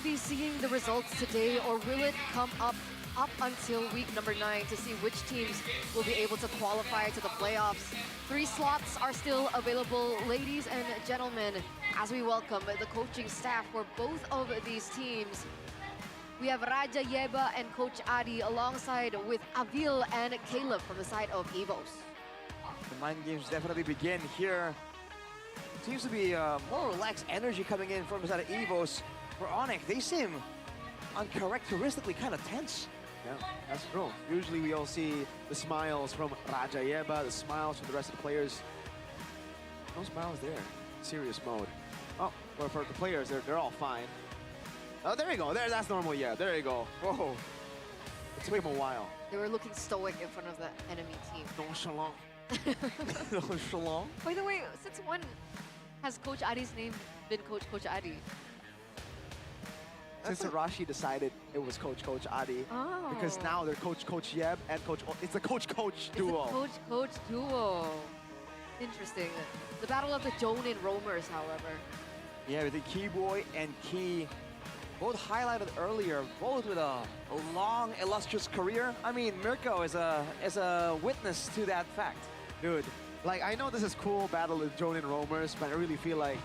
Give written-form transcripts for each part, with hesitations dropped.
we be seeing the results today, or will it come up until week number 9 to see which teams will be able to qualify to the playoffs? 3 slots are still available, ladies and gentlemen, as we welcome the coaching staff for both of these teams. We have Raja Yeba and Coach Adi alongside with Avil and Caleb from the side of EVOS. The mind games definitely begin here. Seems to be more relaxed energy coming in from the side of EVOS. For Onyx, they seem uncharacteristically kind of tense. Yeah, that's true. Usually we all see the smiles from Raja Yeba, the smiles from the rest of the players. No smiles there. Serious mode. Oh, well, for the players, they're all fine. Oh, there you go. That's normal. Yeah, there you go. Whoa. It took him a while. They were looking stoic in front of the enemy team. Nonchalant. Nonchalant. By the way, since when has Coach Adi's name been Coach Adi? Since Arashi decided it was Coach Adi. Oh. Because now they're Coach Yeb and it's a Coach duo. It's a Coach duo. Interesting. The battle of the Jonin roamers, however. Yeah, with the Keyboy and Key, both highlighted earlier, both with a long, illustrious career. I mean, Mirko is a witness to that fact. Dude, like, I know this is cool, battle of Jonin roamers, but I really feel like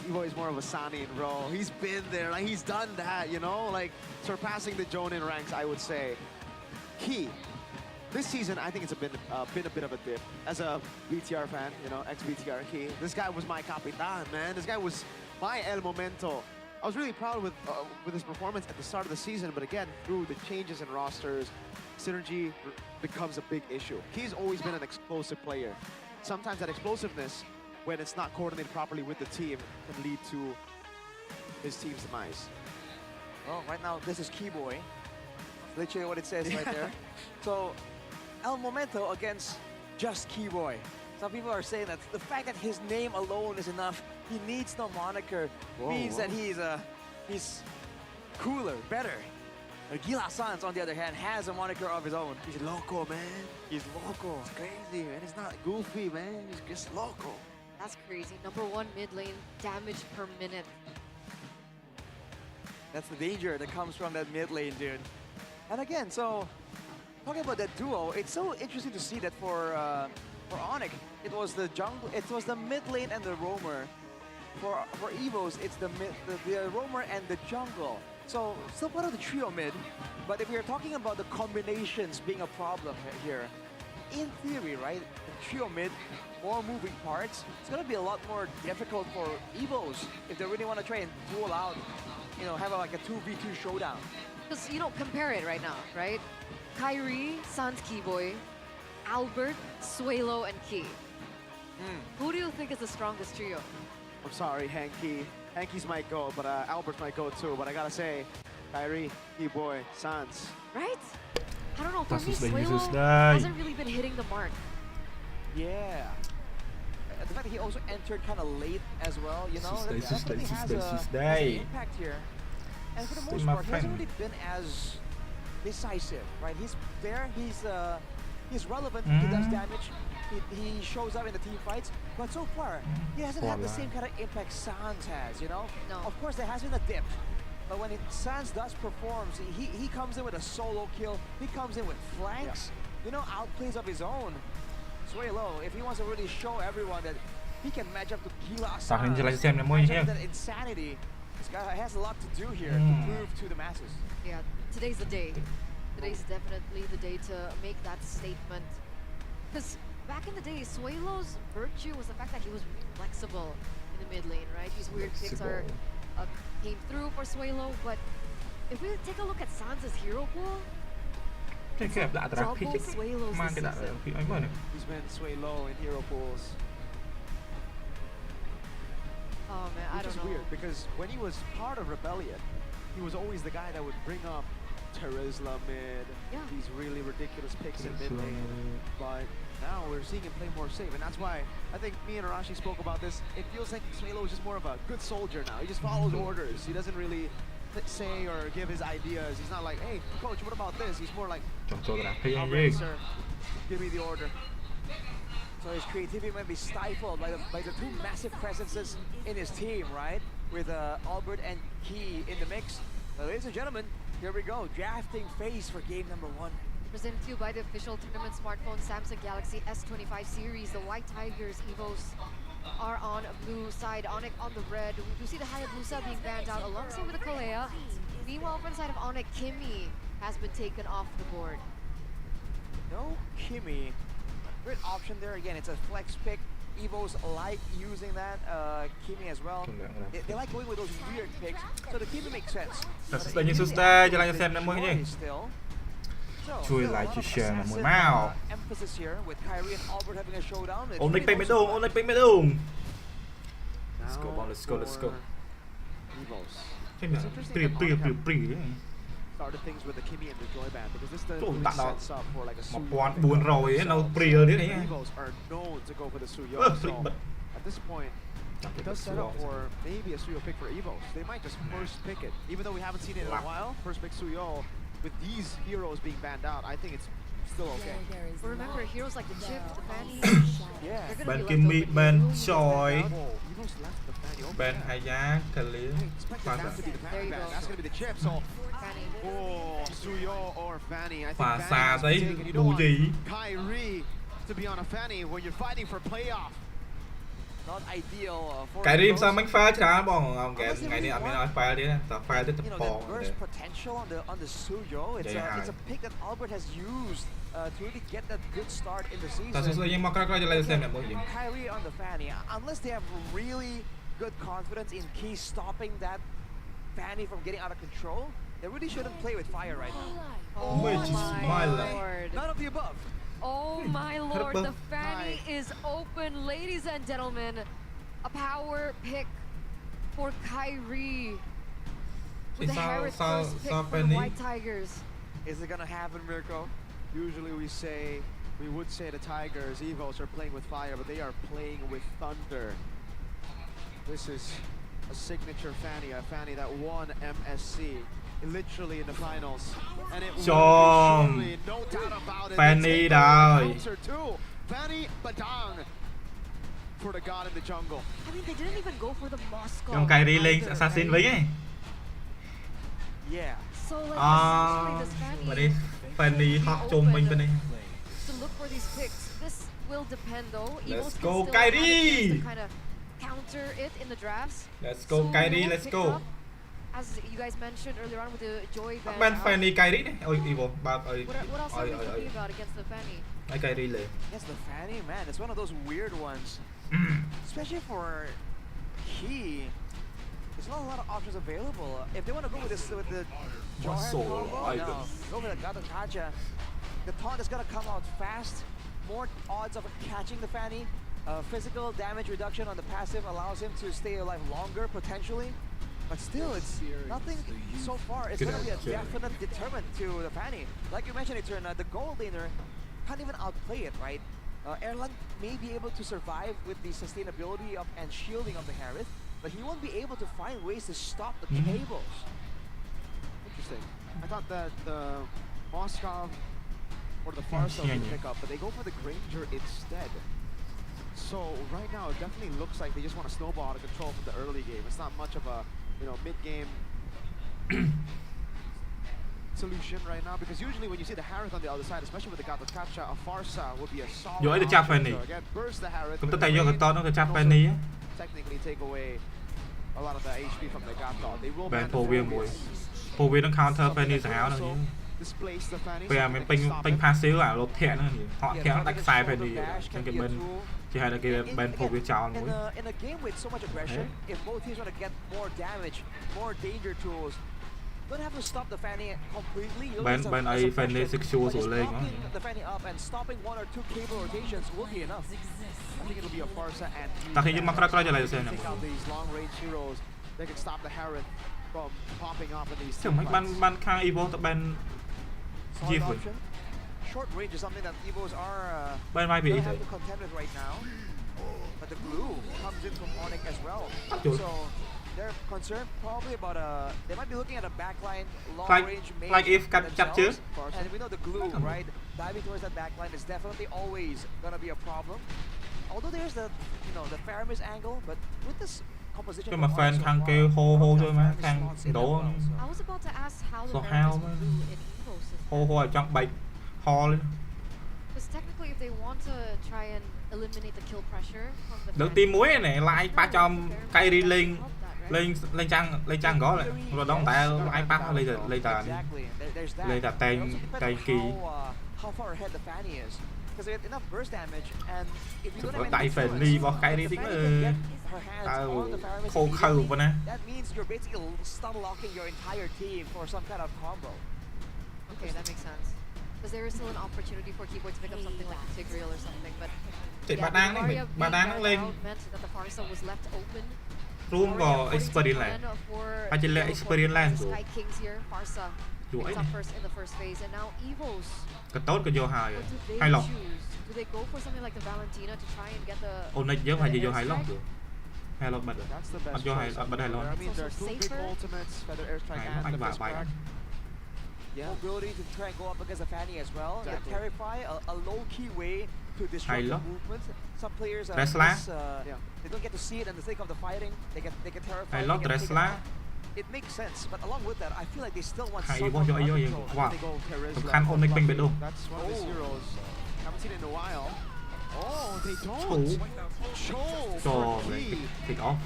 Evo is more of a Sani in Ro. He's been there, like, he's done that, you know? Like, surpassing the Jonin ranks, I would say. Key. This season, I think it's been a bit of a dip. As a BTR fan, you know, ex-BTR Key, this guy was my Capitan, man. This guy was my El Momento. I was really proud with his performance at the start of the season, but again, through the changes in rosters, synergy becomes a big issue. Key's always been an explosive player. Sometimes that explosiveness, when it's not coordinated properly with the team, can lead to his team's demise. Well, right now, this is Keyboy. Literally what it says right there. So, El Momento against just Keyboy. Some people are saying that the fact that his name alone is enough, he needs no moniker, means that he's cooler, better. Gila Sans, on the other hand, has a moniker of his own. He's loco, man. He's loco. It's crazy, man. He's not goofy, man. He's just loco. That's crazy. #1 mid lane damage per minute. That's the danger that comes from that mid lane, dude. And again, so talking about that duo, it's so interesting to see that for Onyx, it was the jungle, it was the mid lane and the roamer. For EVOS, it's the roamer and the jungle. So still part of the trio mid, but if we are talking about the combinations being a problem here, in theory, right, the trio mid, more moving parts, it's gonna be a lot more difficult for EVOS if they really want to try and duel out, you know, have like a 2v2 showdown. Because, you know, compare it right now, right? Kyrie, Sans Keyboy, Albert, Suelo, and Key. Who do you think is the strongest trio? I'm sorry, Hanky. Hanky's might go, but Albert's might go too. But I gotta say, Kyrie, Keyboy, Sans. Right? I don't know, for me, Kasus dan Suelo Yesus dai. hasn't really been hitting the mark. Yeah. The fact that he also entered kind of late as well, you know, that Yesus definitely has an dai. impact here. And for the most my part, he hasn't friend. really been as decisive, right? He's there, he's relevant, Mm. he does damage, he shows up in the team fights, but so far, he hasn't had the same kind of impact Sans has, you know? No. Of course, there has been a dip, but when Sans does perform, he comes in with a solo kill, he comes in with flanks, you know, outplays of his own. Suelo, if he wants to really show everyone that he can match up to Gila Tak Sans, jelas xem là môi match chứ. up that insanity, this guy has a lot to do here to prove to the masses. Yeah, today's the day. Today's definitely the day to make that statement. Because back in the day, Suelo's virtue was the fact that he was flexible in the mid lane, right? These weird picks came through for Suelo, but if we take a look at Sans's hero pool, Thế kẹp đã tao double phí Suelo's mang this cái đã season. phí ấy mà nữa. He's been sway low in hero pools. Oh man, I Which don't is know. weird because when he was part of Rebellion, he was always the guy that would bring up Terizla mid, Yeah. these really ridiculous picks in mid lane. But now we're seeing him play more safe, and that's why I think me and Arashi spoke about this. It feels like Suelo is just more of a good soldier now. He just follows orders. He doesn't really say or give his ideas. He's not like, hey, coach, what about this? He's more like, Chọn chỗ đã phí I'm anh ready, riêng. sir. Give me the order. So his creativity might be stifled by the two massive presences in his team, right? with Albert and Key in the mix. Ladies and gentlemen, here we go. Drafting phase for game number 1. Presented to you by the official tournament smartphone Samsung Galaxy S25 series. The White Tigers Evos are on blue side, Onyx on the red. We do see the Hayabusa being banned out alongside with the Kalea. Meanwhile, from the side of Onyx, Kimmy has been taken off the board. No Kimmy. Great option there. Again, it's a flex pick. Evos like using that. Kimmy as well. They like going with those weird picks. So the Kimmy makes sense. Still. Chui lại chia sẻ là mùi mao. Emphasis here with Kyrie and Albert having a showdown. Onyx pay mấy đùng, Onyx pay mấy đùng. Let's go, ball, let's go, let's go. Started things with the Kimmy and the Joy Band because this really sets up for like a Suyo. Buồn rồi nó prier đấy. Evos are known to go for the Suyo. So at this point, it does set up for maybe a Suyo pick for Evos. They might just first pick it, even though we haven't seen it in a while. First pick Suyo. With these heroes being banned out, I think it's still okay. But remember, heroes like the Chip, the Fanny, yeah, they're Ben gonna be Kimmy, left Ben open. Choi, Evos left the Fanny open. Ben Haya, Khalil. Expect that to be the There Fanny you ban. go. That's gonna be the Chip. So, Fanny. oh, Suyo or Fanny. I think Phà Fanny xa has been đấy, taken. You đủ don't want gì. Kyrie to be on a Fanny when you're fighting for playoff. not ideal for Cái rim Evos. sao mấy phá chả bọn ông cái này anh mới nói phá đi nè, tao phá tới tập You know, bò. that burst potential on the Suyo. It's a pick that Albert has used to really get that good start in the Tao season. sẽ nhưng mà cái cho lại xem là mỗi gì. Kyrie on the Fanny, unless they have really good confidence in Key stopping that Fanny from getting out of control, they really shouldn't play with fire right now. Oh Which is my lord. None of the above. Oh my lord, the Fanny is open, ladies and gentlemen. A power pick for Kyrie. With the Harris first pick for the White Tigers. Is it gonna happen, Mirko? Usually we would say the Tigers, Evos are playing with fire, but they are playing with thunder. This is a signature Fanny, a Fanny that won MSC literally in the finals. And it will be surely, no doubt about it. Fanny rồi. Counter too. Fanny Badang for the god in the jungle. I mean, they didn't even go for the Moscow. Trong Kyrie lên either, assassin right? với ấy. Yeah. So like À, essentially mà this đi Fanny Fanny hot chung mình bên đây. to look for these picks. This will depend though. Let's Evos go, can still have a Kyrie! chance to kind of counter it in the drafts. Let's go So Kyrie, we'll let's pick go. up, as you guys mentioned earlier on with the Joy Band Bên out. Fanny Kyrie đấy. Ôi Evo, ba ơi. What else are we talking about against the Fanny? Ai Kyrie lên. Yes, the Fanny, man, it's one of those weird ones. Especially for Key. There's not a lot of options available. If they want to go with this with the Johan soul combo, item. no. Go with the Gato Kacha. The taunt is gonna come out fast. More odds of catching the Fanny. Physical damage reduction on the passive allows him to stay alive longer potentially. But still, it's nothing so far. It's gonna be a definite deterrent to the Fanny. Like you mentioned, Eternal, the gold laner can't even outplay it, right? Erlang may be able to survive with the sustainability of and shielding of the Harith, but he won't be able to find ways to stop the cables. Interesting. I thought that the Moskov or the Farsa would pick up, but they go for the Granger instead. So right now, it definitely looks like they just want to snowball out of control from the early game. It's not much of a, mid-game solution right now, because usually when you see the Harith on the other side, especially with the Gato Kacha, a Farsa would be a solid Vô được option. chắp Fanny. So again, burst the Harith. Chúng ta with thấy the vô cái range, to nó cái chắp and Fanny also á. technically take away a lot of the HP from the Gato. They will Ben ban the phô viên Phobius. mùi. Phô viên nó counter Something Fanny that sáo could đâu also chứ. displace the Fanny, Bây giờ something mình that can ping stop ping it. pha xíu à lột thẹn nữa thì họ Yeah, theo nó targeted đặt sai shoulder Fanny rồi. bash Cho can cái be a bên tool. chỉ hay là cái bên phô viên chào mũi. In a game with so much aggression, if both teams want to get more damage, more danger tools, don't have to stop the Fanny completely. You'll Bên need bên some ấy Fanny suppression, secure but rồi just lên nó. knocking the Fanny up and stopping one or two cable rotations will be enough. I think it'll be a Farsa and Ta khi nhưng mà cái cho lại xem nào. take out these long range heroes. They can stop the Harith from popping up in these Chẳng mấy teamfights. ban khang Evo tập bên Solid Gift. option. Short range is something that Evos are bên vai bị gonna thế. have to contend with right now. But the glue comes in from Onyx as well. Dude. So they're concerned probably about they might be looking at a backline long Like- range mage like if cắt chặt chứ. themselves. And we know the glue, right? Diving towards that backline is definitely always gonna be a problem. Although there's the the Faramis angle, but with this composition. Cái from mà Onyx fan so thằng far. kêu hô hô Got thôi mà family thằng slots in as đổ well, so. I was about to ask how the So Varus how will do in Evo's this hô hô ở trong bạch ho lên. Because technically, if they want to try and eliminate the kill pressure from the Được fan team base, muối này lại ba chom cây đi lên help that, right? lên trang gõ lại rồi đóng tại lại ba lên tàn Exactly. There's that. lên tàn It tay also depends tay on kỳ how far ahead the Fanny is. Because they get enough burst damage, and if you don't have tại any phải influence, đi vào cây đi if tính the Fanny can là get her hands tao on the Faramis khô khâu immediately, vào nè. that means you're basically stun locking your entire team for some kind of combo. Okay, that makes sense. Because there is still an opportunity for Keyboard to pick up something like Tigreal or something, but Thì bà đang đấy bà đang nó lên meant that the Farsa was left open. room vào experience này bà chỉ là experience lan rồi Sky Kings here, Farsa Chuỗi picks này. up first in the first phase, and now Evos. cái tốt cái vô hài What do they hay lòng choose? Do they go for something like the Valentina to try and get the? ôn này nhớ phải gì vô hài lòng được hay lòng bật rồi That's the bật best vô hài choice. bật hài lòng I mean, there are also two big safer. ultimates, Feather Airstrike Hay and anh the vào Fist bài Crack. Yeah. Mobility to try and go up against the Fanny as well. Yeah, Exactly. Terrify, a low-key way to disrupt Hay the lắm. movement. Some players Tesla. Yeah. they don't get to see it and the sake of the fighting. They get terrified. hay they lắm get taken Tesla out. It makes sense, but along with that, I feel like they still want hay some vô more vô ground vô control. wow They go Terizla. tụi khăn ôn này ping biết đâu That's one of his Oh. heroes. Haven't seen it in a while. Oh, they Thủ don't. Cho cho for mày key. pick off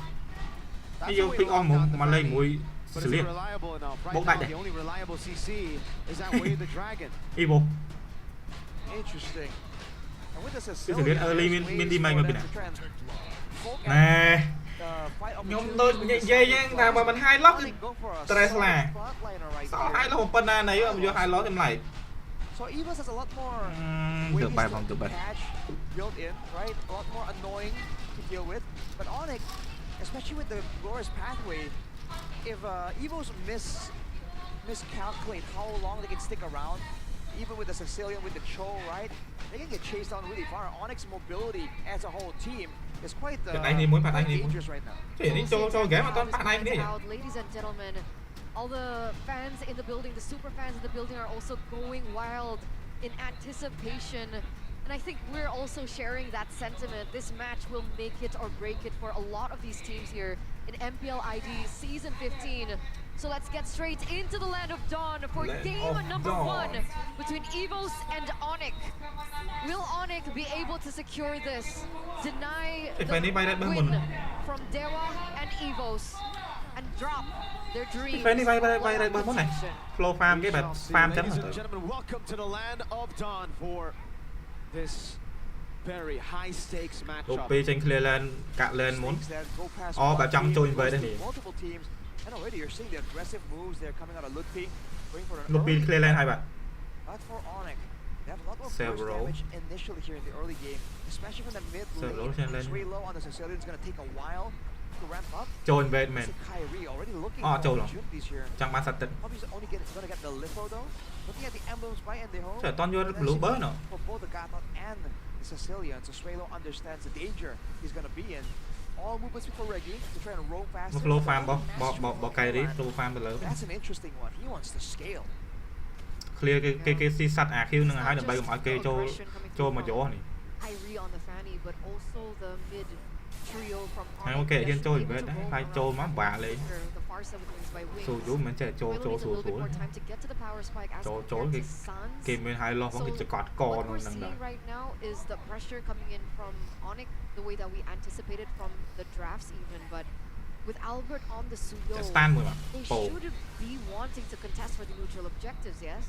That's cái the vô way pick to off lock mà down the mà lên Fanny. mũi But xử is lý it reliable enough? Right Bốc now, đại này. the only reliable CC is that Way the Dragon. Evo Interesting. And with the xử lý Sicilian, early there's min ways đi mày for mà them bên to try and poke at nè the fight nhóm opportunities tôi with nhẹ the dây side nhá nào mà mình hai lót Onyx go for a Stress solid là. frontliner right sao here. hai lót một bên này mà vô hai lót em lại So Evos has a lot more được ways bài to vòng được bài catch built in, right? A lot more annoying to deal with. But Onyx, especially with the Glorious pathway, if Evos miscalculate how long they can stick around, even with the Sicilian, with the Cho, right? They can get chased down really far. Onyx mobility as a whole team is quite, Cái này thì muốn phạt quite anh thì muốn dangerous right now. thì đi cho ghé mà con phạt anh đi Out, ladies and gentlemen, all the fans in the building, the super fans in the building are also going wild in anticipation. And I think we're also sharing that sentiment. This match will make it or break it for a lot of these teams here in MPL ID Season 15. So let's get straight into the Land of Dawn for Land game of number Dawn. 1 between Evos and Onyx. Will Onyx be able to secure this? Deny If any by the that win moment. from Dewa and Evos and drop their dreams. phải đi bay bay bay đây without bấm này protection. flow farm cái We bật shall see. farm chấm Ladies rồi and gentlemen, welcome to the Land of Dawn for this very high stakes matchup. OP tranh clear lên cạn lên muốn Mistakes that go past Ồ, one bà trong team, chui goes về đây to nè. multiple teams. And already you're seeing the aggressive moves there coming out of Ludpi, going for an một early pin clear lên hai bạn But for Onyx, they have a lot more burst Several. damage initially here in the early game, especially from the mid Several lane. trên lên. Sway low on the Sicilian is going to take a while to ramp up. trôi về mình See Kyrie already looking Ồ, for trôi rồi. opportunities here. chẳng bán sạch tịnh Probably he's only going to get the Litho though. Looking at the emblems by Endeho. trời toàn vô lũ bớ nữa For both the Gatot and the Sicilian, so Swalo understands the danger he's going to be in. All movements before Reggie to try and roam faster. một flow but farm the bỏ only bỏ mastery bỏ from bỏ cây đi Milan, flow farm từ lớn That's an interesting one. He wants to scale. clear cái si sạch à khiêu nâng hai đừng bay cùng ai kê cho mà chỗ này Kyrie on the Fanny, but also the mid trio from hay Onyx ok that hiên should trôi be able về to đấy roam hai around trôi má bà lấy the far side with wings by wings. xù chú mình sẽ trôi Milo trôi needs a xù little bit xù more time to get to the power spike as Trôi- compared trôi to cái Suns. game bên hai lo So vẫn cái cọt what con we're nâng seeing right now is the pressure coming in from Onyx the way that we anticipated from the drafts even, but with Albert on the Suyo, stand mười mà they Bồ. should be wanting to contest for the neutral objectives, yes?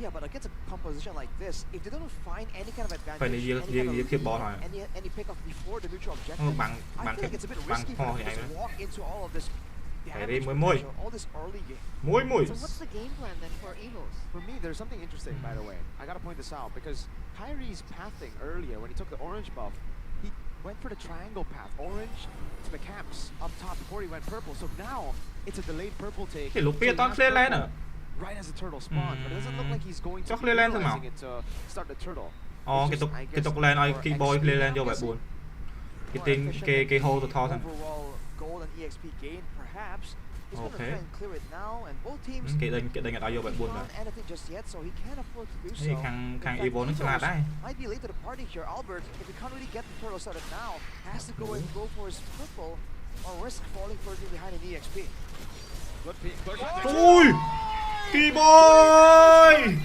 Yeah, but against a composition like this, if they don't find any kind of advantage, Phải đi any kind of giết khiếp lead, ball thôi. any pickoff before the neutral objective, bằng I bằng feel like it's a bit bằng risky ho for thì them hay to just nữa walk into all of this Phải damage đi mới môi. potential, all this early game. mũi mũi So what's the game plan then for Evos? For me, there's something interesting, by the way. I gotta point this out because Kyrie's pathing earlier when he took the orange buff, he went for the triangle path, orange to the camps up top before he went purple. So now it's a delayed purple take. Cái lúc So kia he toàn has clear lên purple à right as the turtle spawned, but it doesn't look like he's going to Cho be clear lên thôi mà. utilizing it to start the turtle. Ồ It's cái just, tục I cái guess, tục lên ơi for cái boy XP clear lên vô I'm bài guessing. buồn cái More tiếng efficient cái hole to thôi overall gold and EXP gain, perhaps. He's going to Okay. try and clear it now, and both teams cái đây người ta vô bài haven't buồn rồi found anything just yet, so he can't afford to do thì so. khang In khang fact, Evo nó sẽ là Evos đấy might be late to the party here. Albert, if he can't really get the turtle started now, has to go and go for his purple or risk falling further behind in EXP. Good peek. Good shot. Ui, kỳ boy.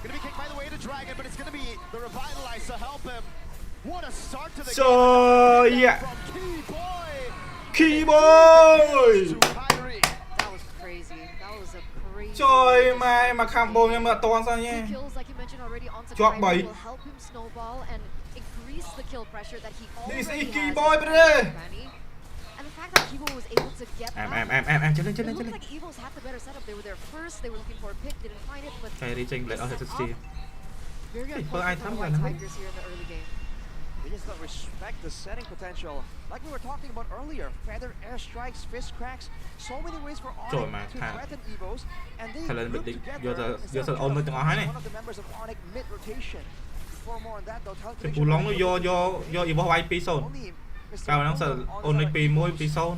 Gonna be kicked by the way to Dragon, but it's gonna be the revitalize to help him. What a start to the Trời game ạ. from Kỳ boy. to Kyrie. That was crazy. That was a crazy. Trời mà combo nhưng mà toàn sao Two nha. kills, like you mentioned already, onto Chọn Kyrie bảy. will help him snowball and increase the kill pressure that he This already is has. Boy, in brother. Fanny. And the fact that Evo was able to get Em that, chân lên it chân lên chân looked lên. like Evo's had the better setup. They were there first. They were looking for a pick, didn't find it, but Cái đi tranh lại ở thật very ai unfortunate for the thắng White rồi hả? Tigers here in the early game. They just don't respect the setting potential. Like we were talking about earlier, feather airstrikes, fist cracks, so many ways for Trời Onyx mà to thà- threaten Evos, and they thà là group định together vô giờ instead of ôm trying lên to từng áo này. find one of the members of Onyx mid-rotation. For more on that, though, Cái teleportation cú lóng nó will vô Evo bay pi zone. only Mr. Cao nó sợ Cool on ôn the pi môi Evos. pi zone.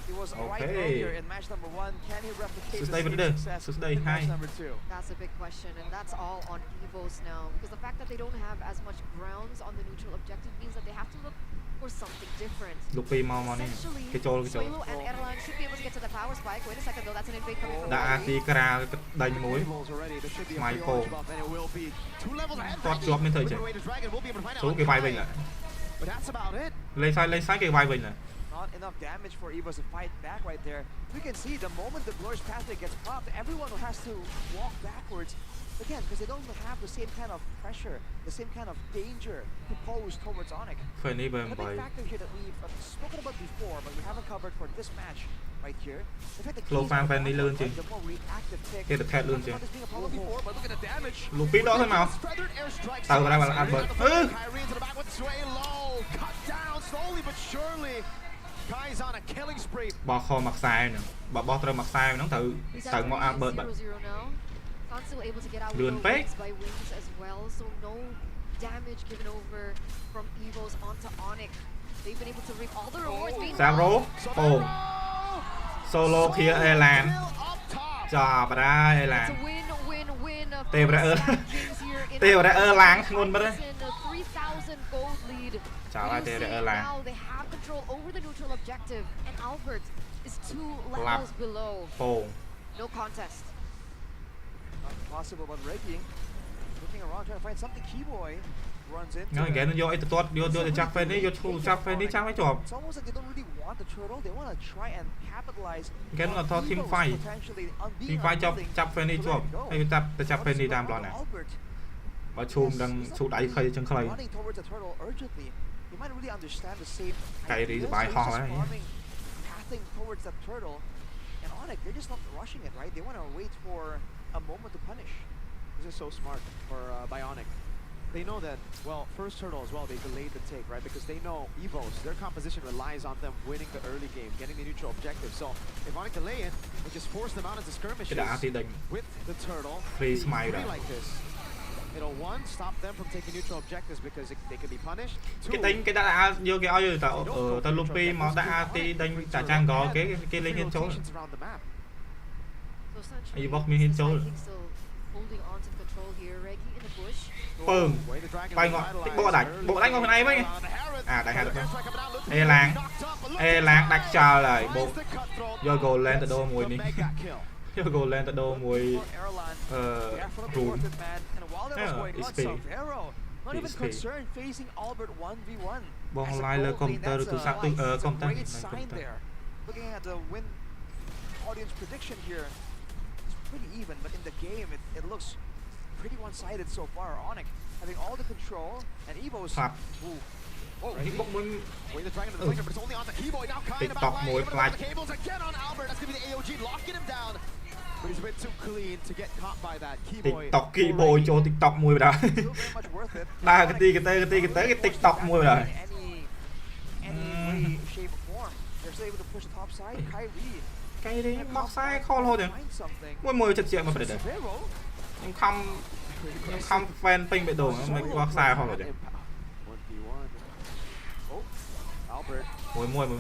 He was right Okay. earlier in match number 1. Can he replicate the Stay same with it. success Stay in match high. number 2? That's a big question, and that's all on Evos now. Because the fact that they don't have as much grounds on the neutral objective means that they have to look for something different. Lục pi mau mau đi. Essentially, Cái trôi cái trôi. Suelo and Erlan should be able to get to the power spike. Wait a second though, that's an invade coming from Đã Kyrie. tí kra đánh mũi. Evils already. There should be a My free fault. orange buff, and it will be 2 levels ahead. Tốt job nên thời With chứ. the way to Dragon, we'll be able to find out Xuống cái on vai Kai. mình lại. But that's about it. Lên sai cái vai mình lại. Not enough damage for Evos to fight back right there. We can see the moment the Glorious Pathway gets popped, everyone has to walk backwards. Again, because they don't have the same kind of pressure, the same kind of danger to pose towards Onyx. Phải đi bền And the bày. big factor here that we've spoken about before, but we haven't covered for this match right here. The fact that Low keys farm are fan đi lươn chứ. the more reactive pick. Cái được thẹt luôn chứ. Not as being a problem before, but look at the damage. Lục pi đó thôi mà. Feathered airstrikes. Tao vào đây mà ăn bớt. Kyrie into the back with sway low. Cut down slowly but surely. Kai's on a killing spree. Bò kho mặc sai nữa. Bò trơ mặc sai nó thử He's thử at ngõ ăn bớt 0-0 bạn. now. Khan still able to get out Lươn with phết. wings by wings as well, so no damage given over from Evos onto Onyx. They've been able to reap all the rewards being Sao rố? Ồ. Solo kia Elan. Chà bà ra It's Elan. a win-win-win Tiêu for ra the Sand Kings here in Tiêu ra the Erlang ngon mất đấy. season, a 3,000 gold lead. Chào You ai Tiêu ra see Erlang. now they have control over the neutral objective, and Albert is 2 Lap. levels below. Ồ. No contest. Not possible, but Reggie looking around trying to find something. Keyboy runs into Nó cái him. nó vô ít tốt vô chắc phải đi vô thu chắc phải đi chắc phải chụp. It's almost like they don't really want the turtle. They want to try and capitalize Cái nó on to team Evo's fight. potentially Team being fight cho unwilling chắc phải đi to chụp. let it go. Hay chắc phải đi Notice đam around lọ này. Albert. Mà chùm đang chụp đáy khơi chân khơi. Running towards the turtle urgently. He might really understand the same Cái đi ideas, bài so he's ho just ấy. farming, pathing towards that turtle. And Onyx, they're just not rushing it, right? They want to wait for a moment to punish. This is so smart for Bionic. They know that, well, first turtle as well, they delayed the take, right? Because they know Evos, their composition relies on them winning the early game, getting the neutral objective. So if Onyx delay it, they just force them out into skirmishes Cái đã thì đánh. with the turtle. Free Be smite free rồi. like this. It'll one, stop them from taking neutral objectives because they can be punished. Cái Two, tính cái đã vô cái oi tao tao lupi mà đã thì đánh trả trang gò cái lên trên chỗ. rotations around the map. So essentially, Evoke me hit the Sand shoulder. Kings still holding on to control here. Reggie in the bush. Pừng. Way the Dragon Bay ngọn. revitalized Bộ đánh. early Bộ đánh ngọn này mấy. on the Harrods. À đánh hai được Airstrike không? coming out, looks Ê làng. knocked up, but look Ê at làng that. đặt chờ lại bộ. Finds the cutthroat. Do goal lên từ Gets đô mùi the ní. mega kill. Do goal lên từ đô mùi For Erlan, definitely rùm. worth it, man. And while that was Yeah, going on, XP. Savero, not even XP. concerned facing Albert 1v1. Bong As a lai là gold công lane, tơ that's từ sát từ that's a công tơ. great sign there. Looking at the win audience prediction here, it's pretty even, but in the game, it looks pretty one-sided so far. Onyx having all the control, and Evo's... Clap. Ooh. Oh, Cái bốc mới Way the Dragon to the flanker, but it's only on the Keyboy now. Kai in the TikTok back lane, mùi able to flash. run the cables again on Albert. That's gonna be the AOG locking him down. But he's a bit too clean to get caught by that Keyboy. TikTok kỳ bồi cho TikTok mùi rồi. still very much worth it. Ba cái ti cái TikTok mùi rồi. Any way, shape, or form. They're still able to push the top side. Kyrie. Cái đi bóc sai kho thôi rồi. Find something. Mùi chật chịu mà phải để. Savero. Nhưng không fan ping bị đồ nó mới bóc sai kho rồi. 1v1. Oh, Albert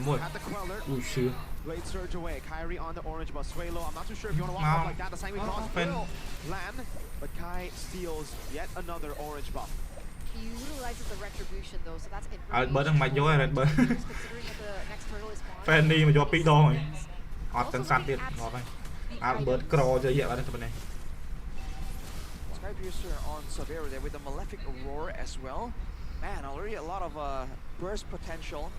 Mùi. had the queller. Ui xưa. Blade surge away. Kyrie on the orange bus. Swalo, I'm not too sure if you want to walk No. up like that. The same cross Fan. will land, but Kai steals yet another orange buff. He utilizes the retribution though, so that's in Red Bird thằng mày vô Red Bird. considering that the next turtle is spawned. Fanny mà vô pi đo rồi. Ọt Also tấn sát lookingទៀត at ngọtហើយ the Albert items. Crow chơi vậy bạn cho bên này. Skypiercer on Savero there with the Malefic Aurora as well. Man, already a lot of burst potential.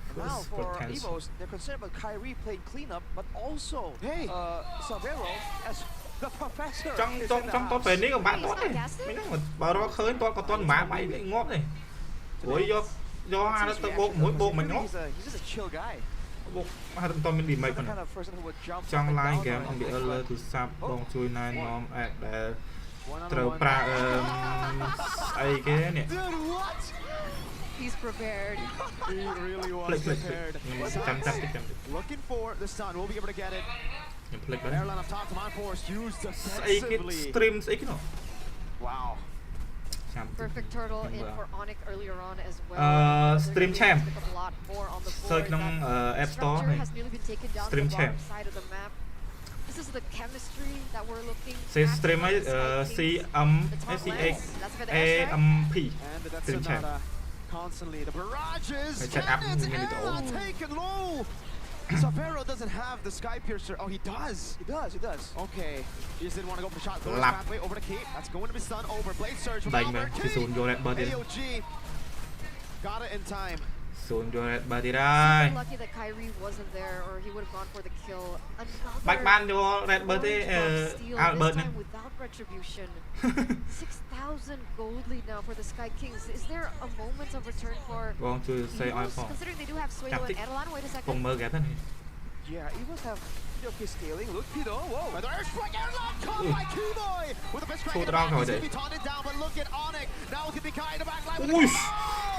And now Burst for potential. Evos, they're concerned about Kyrie playing cleanup, but also Hey. Savero as the professor. Trong is trong in the trong có house. phải ní của bạn He's tốt not này. gassed. Mấy nó bảo đó khơi toàn có toàn má bay cái ngót này. Ủa do hai nó His tự reaction, bột mỗi though, bột mà 'cause nhóc. he's just a chill guy. Bột hai tụi mình đi mày The còn. kind of person who would jump up Trong and line down game on on the things, earlier but to sub bong chui nine mom at the One-on-one. ត្រូវប្រាអីគេនេះ Dude, what? He's prepared. He really was ផ្លេច prepared. ចាំតិចចាំតិច Looking for the stun. We'll be able to get it. ខ្ញុំផ្លេចបា Airline up top to my force. Used ស្អីគេ defensively. stream ស្អីគេនោះ Wow. ចាំ Perfect turtle in for Onyx earlier on as well. Stream They're champ. gonna pick up a lot more on the board. Searchក្នុង That App Store structure នេះ has nearly been taken down to Stream the champ. bottom side of the map. This is the chemistry that we're looking Say at stream for ấy the Sky Kings. CM The top SCX left, that's for the airstrike. AMP And the Stream champ. Sonata constantly. The barrages. Hey, check And out it's minute Airline old. taken low. Savero doesn't have the Skypiercer. Oh, he does. He does. Okay. He just didn't want to go for the shot. Goes Lap. pathway over to Kate. That's going to be stun over. Blade surge from ដេញមែន Albert. ពី Kate. 0 យក Red Bird ទៀត AOG. Got it in time. 0យក Red Bird ទៀតហើយ Super lucky that Kyrie wasn't there, or he would have gone for the kill. បាច់បានយក Red Bird ទេ orange buff steal, Albert this ហ្នឹង time without retribution. 6,000 gold lead now for the Sky Kings. Is there a moment of return for បងជួយ say ឲ្យ Evos? ផង Considering they do have Suelo Tactic. and Erlan, wait a ពង second. មើល gap ហ្នឹង Yeah, Evos have okay scaling. Look, Pido. Whoa. But the airstrike airlock caught Ooh. by Keyboy with a fist crack in Shoot the it out back. He's rồi gonna đấy. be taunted down, but look at Onyx. Now it's gonna be Kai in the back line. with a Ui, kick.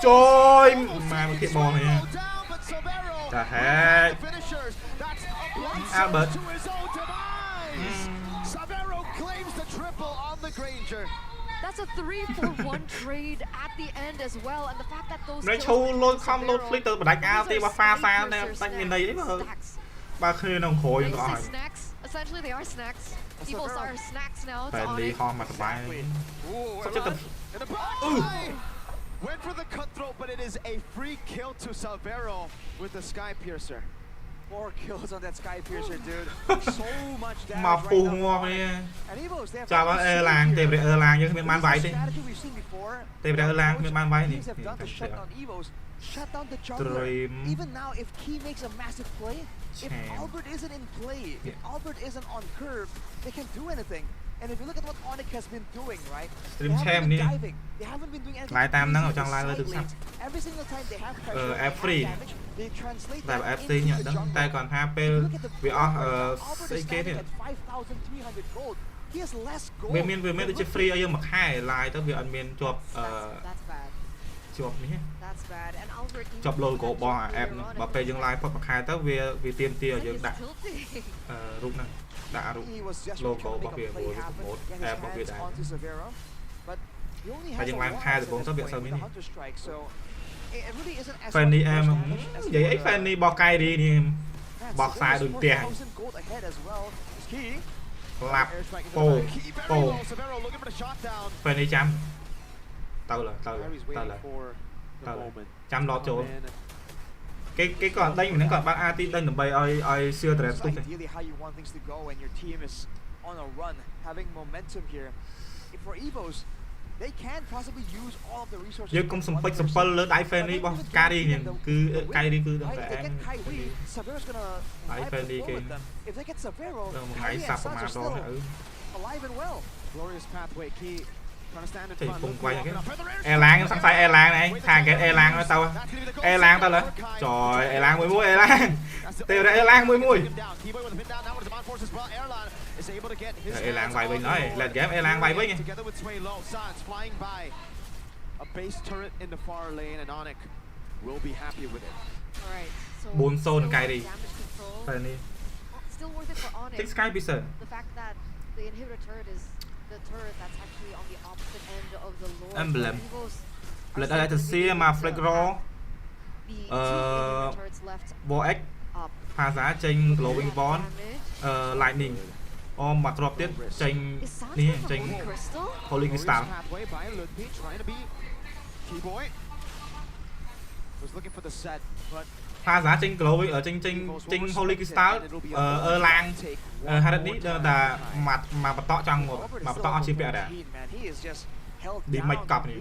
trời, Almost mà taking cái ball này nha. Suelo down, but Savero The with heck? the finishers. That's a blind Albert. surge to his own demise. Savero claims the triple on the Granger. That's a 3-for-1 trade at the end as well, and the fact that those នៅ kills ឈូ were លុយ from ខំលុយ Savero, ភ្លេចទៅបដាច់អាវ these ទេ are បើហ្វាសា Sky តែ Piercer ដាច់មានន័យទេបើ snacks. បើគ្នានៅក្រោយ They ទាំងអស់ say ហើយ snacks. Essentially, they are snacks. That's Evos Savero. are snacks now to បែនលី Onyx. ហោះមកសបាយ Ooh, Such a Erlan. In the back Ooh. line. Went for the cutthroat, but it is a free kill to Savero with the Skypiercer. 4 kills on that Skypiercer, dude. So much មក damage ពុះ right ងាប់ now. នេះ And Evos, they have ចាប់ done អឺ the ឡាង same ទេ here. ព្រះអឺឡាងយើងគ្មានបានវាយ This ទេ is a strategy we've seen before. ទេព្រះអឺឡាងគ្មានបានវាយនេះ Teams have done the shut on Evos. Shut down the jungler. Stream. Even now, if Key makes a massive play, if Champ. Albert isn't in play, if Yeah. Albert isn't on curve, they can't do anything. And if you look at what Onyx has been doing, right? Stream they champ haven't been ni. diving. They haven't been doing anything. Lại tam năng ở crazy trong line with lên được side lanes. Every single time they have pressure, Ờ, they have F3. damage, they translate តែ that FC into នេះអ the ត់ដឹង jungle. តែគាត់ថាពេល Look at the វាអស់ gold right now. Albert ស្អី is គេនេះ standing at 5,300 gold. He has less gold. វាមានដូចជា than free ឲ្យយើងមួយខែ live ទៅវាអត់មានជាប់ That's bad. ជាប់នេះ That's bad. And Albert ជាប់ logo របស់ app ហ្នឹងបើពេលយើង live ផុតមួយខែទៅវាទៀមទាឲ្យយើងដាក់ រូបហ្នឹងដាក់រូប He was just logo trying to របស់ make វា a ព្រោះ play វា happen, promote get his app របស់វា hands ដែរ onto Savero, but he only has ហើយយើង aឡើង one ខែ as ដំបូង at ទៅ this វាអត់សូវ point មាន with នេះ the Hunter Strike, so it really isn't as Fanny much em burst damage as និយាយអី for, Fanny របស់កៃរីនេះ Man, បោះខ្សែ Savero's ដូចផ្ទះ 4,000 gold ahead as well. It's Key. ក្លាប់ Airstrike into the ពោ back. Key very ពោ low. Savero looking for the shot down. ពេលនេះចាំទៅឡើយ Kyrie's ទៅ waiting ឡើយ for the Tao lại. moment. ចាំឡតចូល Come in. គេគាត់ដេញមិនហ្នឹងគាត់បាន RT ដេញដើម្បីឲ្យ Seal Threat This ទុ is កទេ ideally how you want things to go when your team is on a run, having momentum here. If for Evos, they can possibly use all of the resources. យើងកុំ on សំ one ពេចសំ person. ពិលលើដៃ But Fanny maybe របស់ even ការី giving នេះ them គឺ the win, កៃរីគឺ right? តែ If they get Kyrie, Savero's gonna Ai wipe the Fanny floor kì. with them. If they get Savero, ដល់មួយថ្ងៃ Kyrie សាប់ and ប្រ Suns មាណ are ដង still ហើយ alive and well. Glorious pathway. Key trying to stand in Thì front. cùng Luke quay walking cái- up. Feather airstrike. e láng sẵn sàng e láng này target e láng tao That's gonna be the goal. e láng tao lên For Kai. trời e láng mũi e láng That's the tiêu ra only e láng way mũi to take him down. Keyboy with a pin down now with his command force as well. Airline is able to get his e láng hands vay on bên the nói board. lên game e láng vay với nha Together with Sway Low, Sans flying by. A base turret in the far lane, and Onyx will be happy with it. All right. So 4 zone still Kyrie. damage control. Fanny Still worth it for Onyx. take Sky Piercer The fact that the inhibitor turret is the turret that's actually on the opposite end of the lore. Emblem. Evos are Let still ai to see continuing mà to flick have raw the two inhibitor turrets left vô x up. ផាសាចេញ glowing bond Damage. lightning អមមកគ្រាប់ទៀតចេញ Is Sans នេះ with ចេញ the Holy Crystal? holy Glorious crystal pathway by Ludwig trying to be Keyboy was looking for the set, but pha giá trên global ở trên Holy Crystal lang hai ní là mà bắt tọ trong một mà bắt tọ chim bẹ đã đi mạch cọp này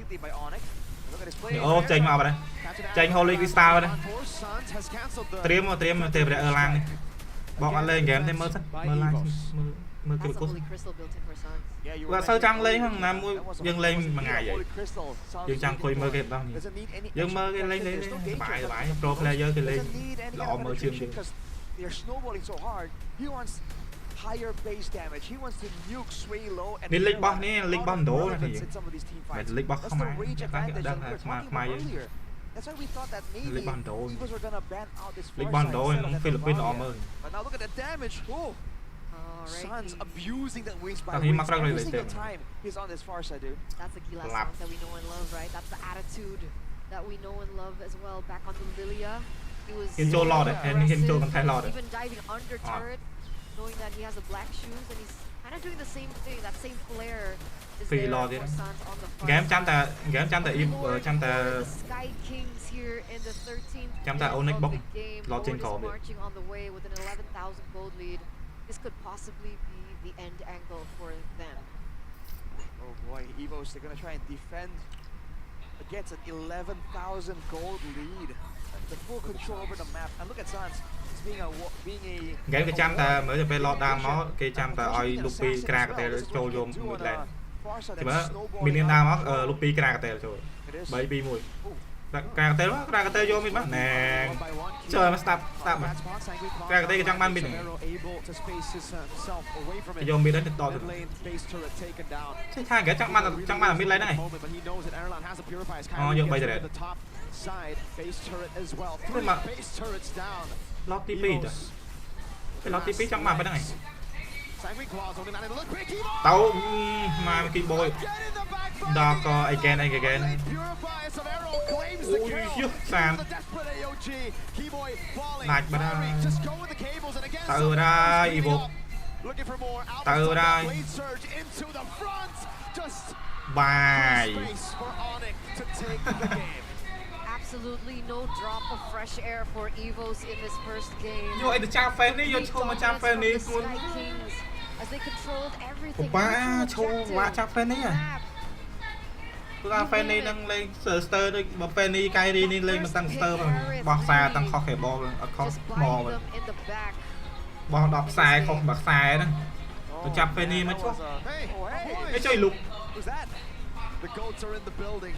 ô tranh mà đây tranh Holy Crystal đây tiêm tệp ở lang này bọn anh lên game thêm mơ sắt mơ lang mơ cái cốt và sao trăng lên hàng năm mua dừng lên mà ngày vậy dừng trăng quay mơ game đâu nhỉ dừng mơ cái lên bài pro player cái lên lọ mơ chương đi nên link boss này link boss đổ này thì mày link boss không ai cái đang là mai link boss đổ link boss đổ nó Philippines lọ mơ Suns abusing that wing spot. Every single time he's on this far side, dude. That's the key last song that we know and love, right? That's the attitude that we know and love as well. Back on the Lilia, he was even diving under turret, knowing that he has the black shoes and he's kind of doing the same thing. That same flare is there for Suns on the far side. The Sky Kings here in the 13th of the game. Lord is marching on the way with an 11,000 gold lead. This could possibly be the end angle for them. Oh boy, Evos, they're gonna try and defend against an 11,000 gold lead. The full control over the map. And look at Suns. It's being a game cái trăm ta mới được về lọt đam nó cái trăm ta oi Lupi crack cái trôi vô một lần thì mà mình đam nó Lupi crack cái trôi baby mùi crack cái vô mình bắt nè chơi mà stop mà crack cái trong ban mình cái vô mình đến thì to thế thay cái trong ban là mình lấy này vô bây giờ đấy thế mà lót TP rồi cái lót TP trong màn bên này tao mà Keyboy đó có again ui sàn nạch bên đây từ đây Evo từ đây bài Absolutely no drop of fresh air for Evos in this first game. Yo, the champ fan đi, yo cho mà champ fan đi. Sky Kings as they controlled everything. Ba cho mà champ fan đi à. Tôi đang fan đi đang lên stir đi, mà fan đi cay đi lên mà tăng stir mà bọc xa tăng khó khẻ bò khó mò mà. Bò đọc sai không bạc sai đó. Tôi champ fan đi mà cho. Cái chơi lục. The goats are in the building.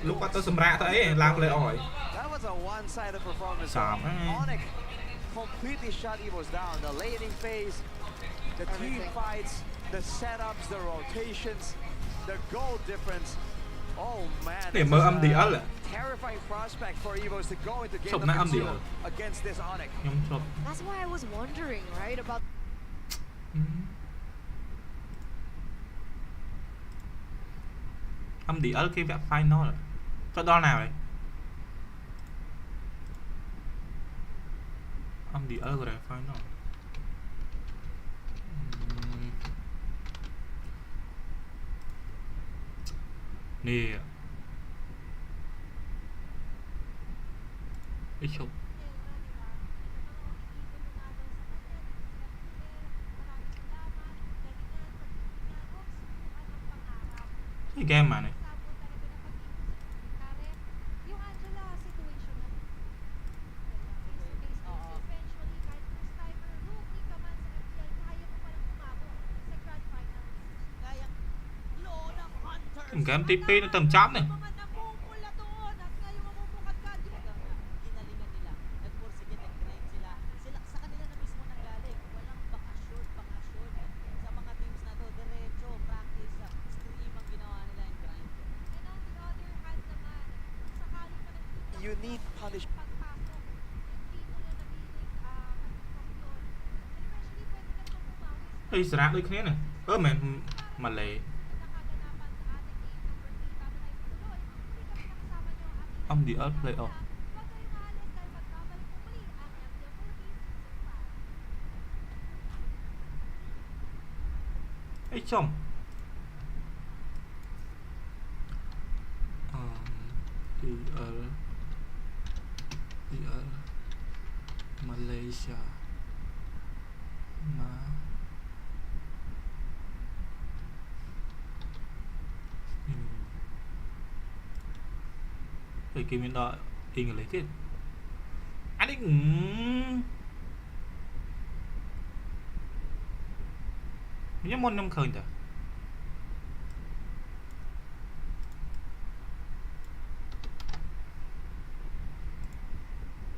Lúc bắt tôi xâm ra thôi làm lại ỏi. That was a one-sided performance. Onyx completely shut Evos down. The laning phase, the team fights, the setups, the rotations, the goal difference. Oh man. Để mơ âm đi ớt à? Terrifying prospect for Evos to go into game number 2 against this Onyx. That's why I was wondering, right, about âm đi ớt cái vẽ final rồi. Cho đo nào vậy? Âm đi ớt rồi final. Nè. Ít chụp. Cái game mà này. Game TP nó tầm chóp này. You need punishment. Ê, srác đôiគ្នាnày. Mà lệ. Âm đi ớt play off. Ê chồng. PL Malaysia mà cái mình đó English thế anh ấy nhớ môn năm khởi ta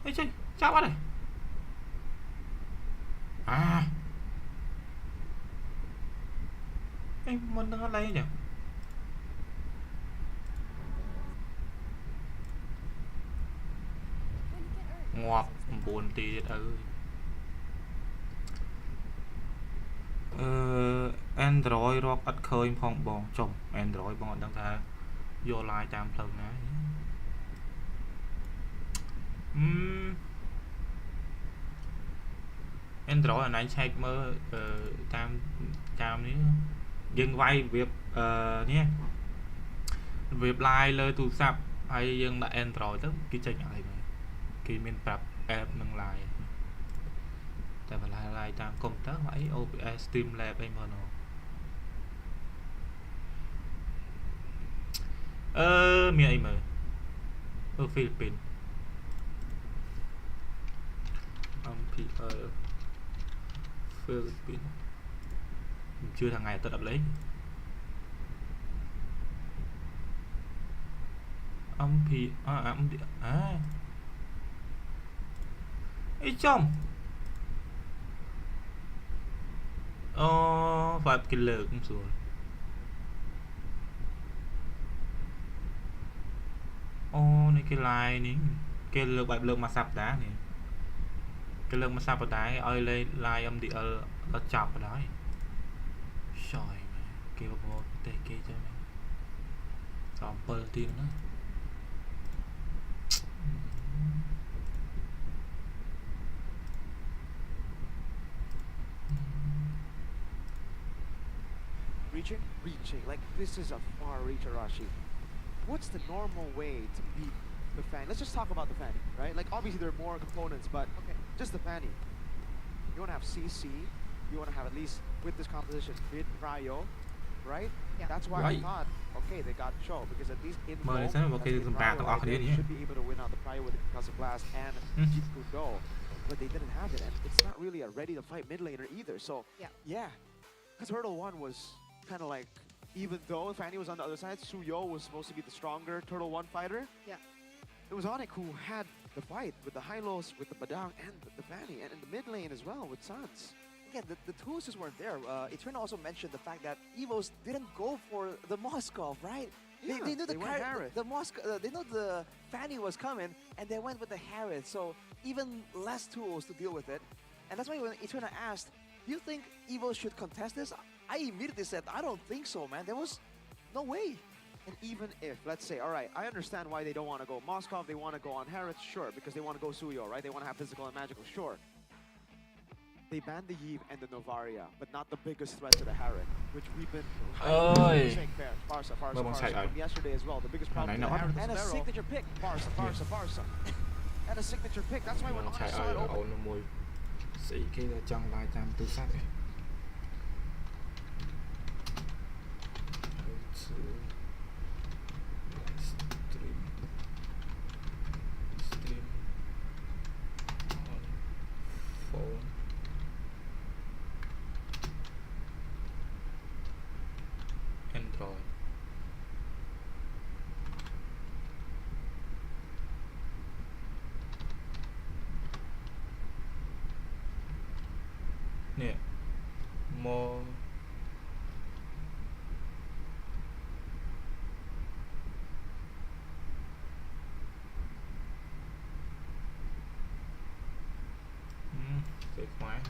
ấy chơi sao vậy này à em môn đang ở đây nhỉ ngọt buồn tiệt Android រាប់អត់ឃើញផងបងចុះ Android បងអត់ដឹងថាយក line តាមផ្លូវណាAndroid អាណៃឆែកមើលតាមនេះយើងវាយវានេះវា line លើទូរស័ព្ទហើយយើងដាក់ Android ទៅគេចេញឲ្យមើលគេមានប្រាប់ app នឹង line តែបើ line តាមកុំព្យូទ័រអី OBS Stream Lab អីមកនោះមានអីមើលហ្វីលីពីន MPL ហ្វីលីពីនជឿថាថ្ងៃអាទិត្យអត់លេង អីចំvibe គេលើកមិនស្រួលនេះគេ line នេះគេលើកបែបលើកមួយសប្តាហ៍នេះគេលើកមួយសប្តាហ៍ឲ្យលេង line MDL ដល់ចប់បណ្ដោយឆយគេប្រមូលប្រទេសគេចឹង7ទៀតណា Reaching. Like, this is a far reach, Arashi. What's the normal way to beat the Fanny? Let's just talk about the Fanny, right? Like, obviously there are more components, but okay, just the Fanny. You want to have CC, you want to have at least, with this composition, mid prio, right? Yeah. That's why I thought, okay, they got show, because at least in should be able to win out the prio with the Concussive Blast and Jeet Kune Do, but they didn't have it, and it's not really a ready-to-fight mid laner either, so, yeah. Because Hurdle 1 was kind of like, even though Fanny was on the other side, Suyo was supposed to be the stronger Turtle 1 fighter. Yeah. It was Onic who had the fight with the Hylos, with the Badang, and the Fanny, and in the mid lane as well with Sans. Again, the tools just weren't there. Eternal also mentioned the fact that Evos didn't go for the Moskov, right? Yeah, they knew they knew the Fanny was coming, and they went with the Harith. So even less tools to deal with it. And that's why when Eternal asked, "Do you think Evos should contest this?" I immediately said, "I don't think so, man. There was no way." And even if, let's say, all right, I understand why they don't want to go Moskov, they want to go on Harith, sure, because they want to go Suyo, right? They want to have physical and magical, sure. They banned the Yve and the Novaria, but not the biggest threat to the Harith, which we've been saying fair. Farsa from yesterday as well. The biggest problem with the Harith and a signature pick. Farsa. And a signature pick. That's why when I saw it open. Stream on phone Android. Nè, more Take mine.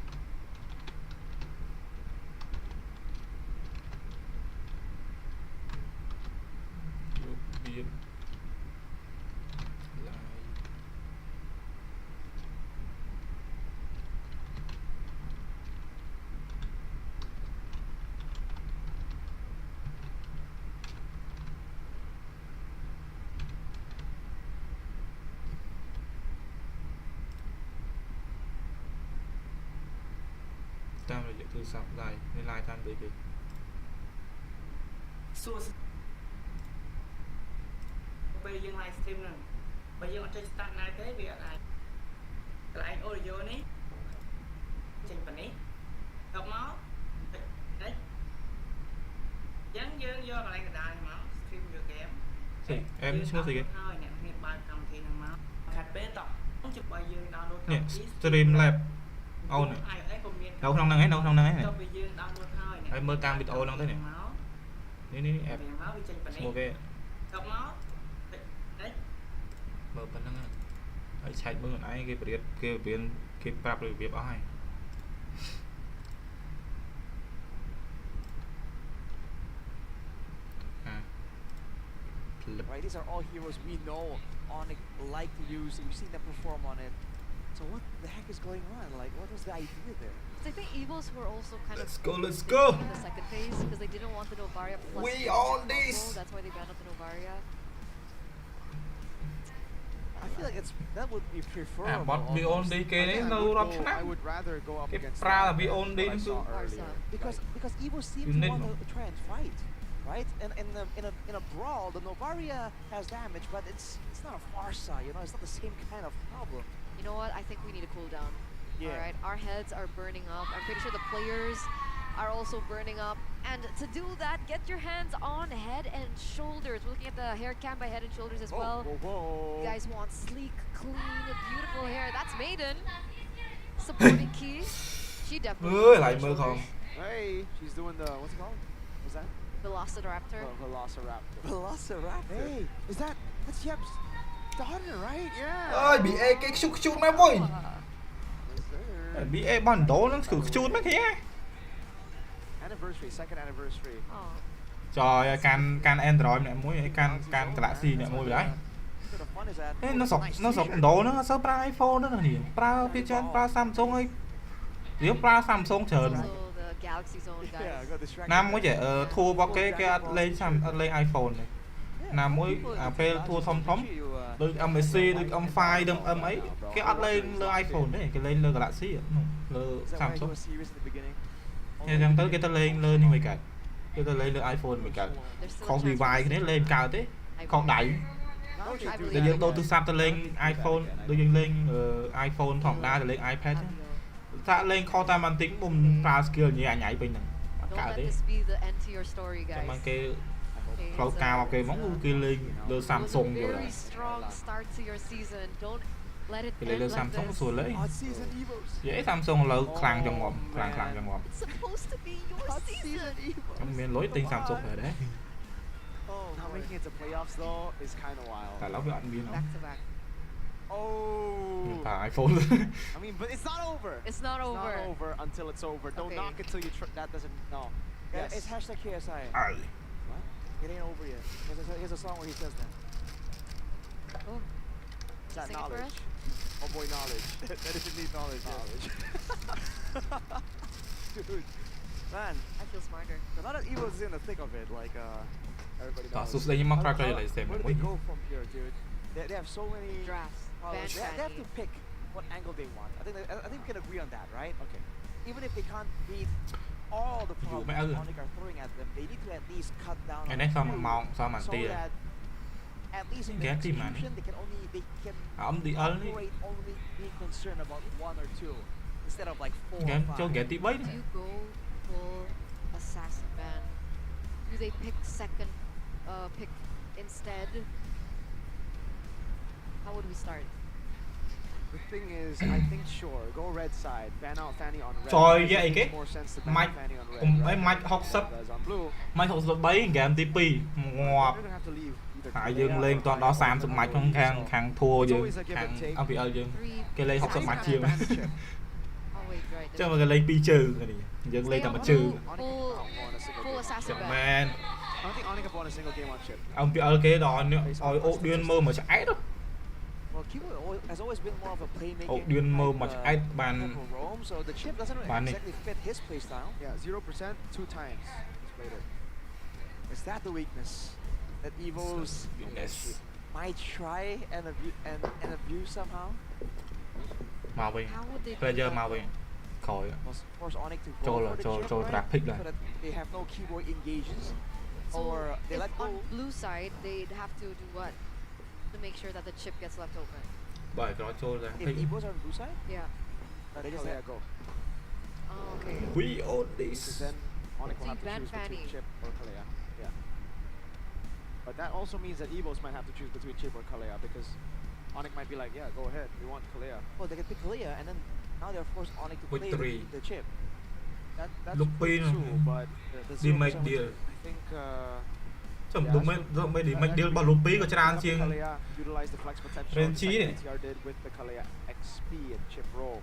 European line. តាមរយៈទូរស័ព្ទដៃនេះ live តាមដូចគេ សួរពេលយើង live stream ហ្នឹងបើយើងអត់ចេះ start ណាទេវាអត់អាចកន្លែង audio នេះចេញប៉ុណ្នេះដល់មកនេះយើងយកកន្លែងកណ្ដាលមក stream your game emឈ្មោះស្អីគេ ហើយអ្នកមានបើកកម្មវិធីហ្នឹងមកខាត់ពេលតោះជិះបើយើង download កម្ម នេះ វិធី stream lab អូន iOS ក៏មាន នៅក្នុងហ្នឹងហ្នឹងហ្នឹងហ្នឹង ទៅពេលយើង download ហើយ មើលតាមវីដេអូហ្នឹងទៅនេះ នេះ app មកវាចេញប៉ុណ្នេះ ឈ្មោះគេ ដល់មកនេះ មើលប៉ុណ្ណឹងហើយឆែកមើលខ្លួនឯងគេប្រៀបគេប្រាប់របៀបអស់ហើយ Right, these are all heroes we know Onyx like to use. We've seen them perform on it. So what the heck is going on? Like, what was the idea there? So I think Evos were also kind Let's of go, let's go. in the second phase because they didn't want the Novaria plus We the on combo. this. That's why they banned out the Novaria. I feel like that would be preferable. But we on almost. this game Again, no I rock would go- I would rather go up Cái against pra là that bị than ôn what đi I chứ. saw Barca. earlier. Because Evo seems You to need want more. to try and fight, right? And in a brawl, the Novaria has damage, but it's not a Farsa, you know. It's not the same kind of problem. You know what? I think we need to cool down. Yeah. All right, our heads are burning up. I'm pretty sure the players are also burning up. And to do that, get your hands on head and shoulders. We're looking at the hair cam by head and shoulders as well. Whoa. You guys want sleek, clean, beautiful hair. That's Maiden. Supporting Key. She definitely. Ui, needs lại head mơ and không? shoulders. Hey, she's doing the, what's it called? What's that? Velociraptor. Velociraptor. Velociraptor. Hey, that's Yep's daughter, right? Yeah. Ơi bị e cái chút nó vui. Wow. Yes, sir. Bị e bắn đổ nó chút nó kia. Anniversary, second anniversary. Oh. Trời can Android nè muối can Galaxy nè muối đấy. So the fun is that Ê, nó sọc đổ nó sắp ra iPhone nữa nè. Pra phía trên pra Samsung ấy. Nếu pra Samsung It's chờ also the Galaxy Zone, guys. yeah, got distracted. Nam mới chạy thua vào cái lên iPhone này. Nam mới phê thua thông thống. Được âm MC, được âm file, được âm ấy. Cái lên iPhone đấy, cái lên Galaxy á, lên Is that why you Samsung. were serious in the beginning? Thì rằng tới cái ta lên như vậy cả. Cái ta lên iPhone mình cả. There's still a Không chance vì for vài cái đấy lên cao thế. Còn đẩy. Now I you do believe Tự that. nhiên tôi từ sắp ta lên iPhone, tự nhiên lên iPhone thỏng đa rồi lên iPad. Ta lên kho ta mang tính bùm pra skill như nhảy bình nè. Don't Cả let thế. this be the end to your story, Cho guys. mang cái Okay, khẩu it's cao cái móng kia lên lơ it was a Samsung rồi very đó. strong start to your season. Don't let it Cái lấy end lơ like Samsung this. xuôi lấy. Odd season Evos. Dễ Samsung lơ khlang trong ngòm, khlang trong ngòm. It's supposed to be your Odd season. season Evos. Ông miền lối tinh Samsung rồi đấy. Oh, Not boy. making it to playoffs though is kind of wild. Tại lóc với anh viên Back không? to back. Oh. Cả iPhone. I mean, but it's not over. It's not It's over. not over until it's over. Don't Okay. knock it till you that doesn't. No. Yeah, Yes. it's hashtag KSI. Ờ. It ain't over yet. Here's a song where he says that. Oh, It's that sing it for knowledge. us? Oh boy, knowledge. That is indeed knowledge. Dude, man, I feel smarter. a lot of Evos is in the thick of it. Like, everybody Cả knows. sụt lên nhưng mà How- crack how- lại xem Where do mấy. they go from here, dude? They have so many Drafts. problems. Ban They have to Fanny. pick what angle they want. I think we can agree on that, right? Okay. Even if they can't beat all the problems mẹ ơi. Onyx are throwing at them, they need to at least cut down Cái on này the xong few màu sao mà so tia. that at least in the Ghé tim mà execution they can Ông đi ơn đi. operate only being concerned about one or two instead of like four Ghé or cho five. ghé tí bấy. Do you go full assassin ban? Do they pick second pick instead? How would we start? The thing is, I think sure, go red side, ban out Fanny on red. Trời, Because it vậy makes cái more sense to ban mạch Fanny on red, cùng mấy right? mạch học sắp Whereas on blue, mạch học sắp bấy game TP ngoạp. you're gonna have to leave either Hải Korea dương lên or toàn đó China Sam or sụp mạch Korea, không khang so khang thua it's dương always a give and khang take. ông bị ơi dương Three. cái lấy học sắp mạch chiều ban the chip. Oh wait, right. chứ there's- mà cái lấy pi trừ cái này dương lên Stay tao on mà trừ blue, Onyx full, cannot won a single full game. assassin ban. man I don't think Onyx have won a single game on chip. ông bị ơi cái đó nữa ôi ô điên mơ mà chạy đó Well, Kibo has always been more of a playmaking. ô điên mơ type, mà chạy bàn type of roam, so the chip doesn't Bàn này. exactly fit his playstyle. Yeah, 0% 2 times. He's played it. Is that the weakness that Evos yes might try and abuse somehow? màu về How would they bây do giờ that màu về though? ក្រោយ was force Onyx toចូល go for the chip,ចូល right? traffic So ដែរ that they have no keyboard engages. So Or they if let go. on blue side, they'd have to do what? To make sure that the chip gets left open. បើក្រោយចូល If traffic Evos are on blue side, Yeah. they just Kalea let go. Oh, okay. we own Because this then Onyx will So have you to ban choose Fanny. between Chip or Kalea. Yeah. But that also means that Evos might have to choose between Chip or Kalea because Onyx might be like, yeah, go ahead, we want Kalea. oh, they can pick Kalia, and then now they're forced Onyx to With play three. the chip. That's Look true, pain, but the they 0% make was- deal. I think ចាំ Yeah, ដូចមិន so- ដូចមិន that- មិន that deal could របស់ be- លូពីក៏ច្រើន pick up ជាង the Kalea, utilize the flex potential, just Renchi like នេះ NCR did with the Kalea XP and Chip roll.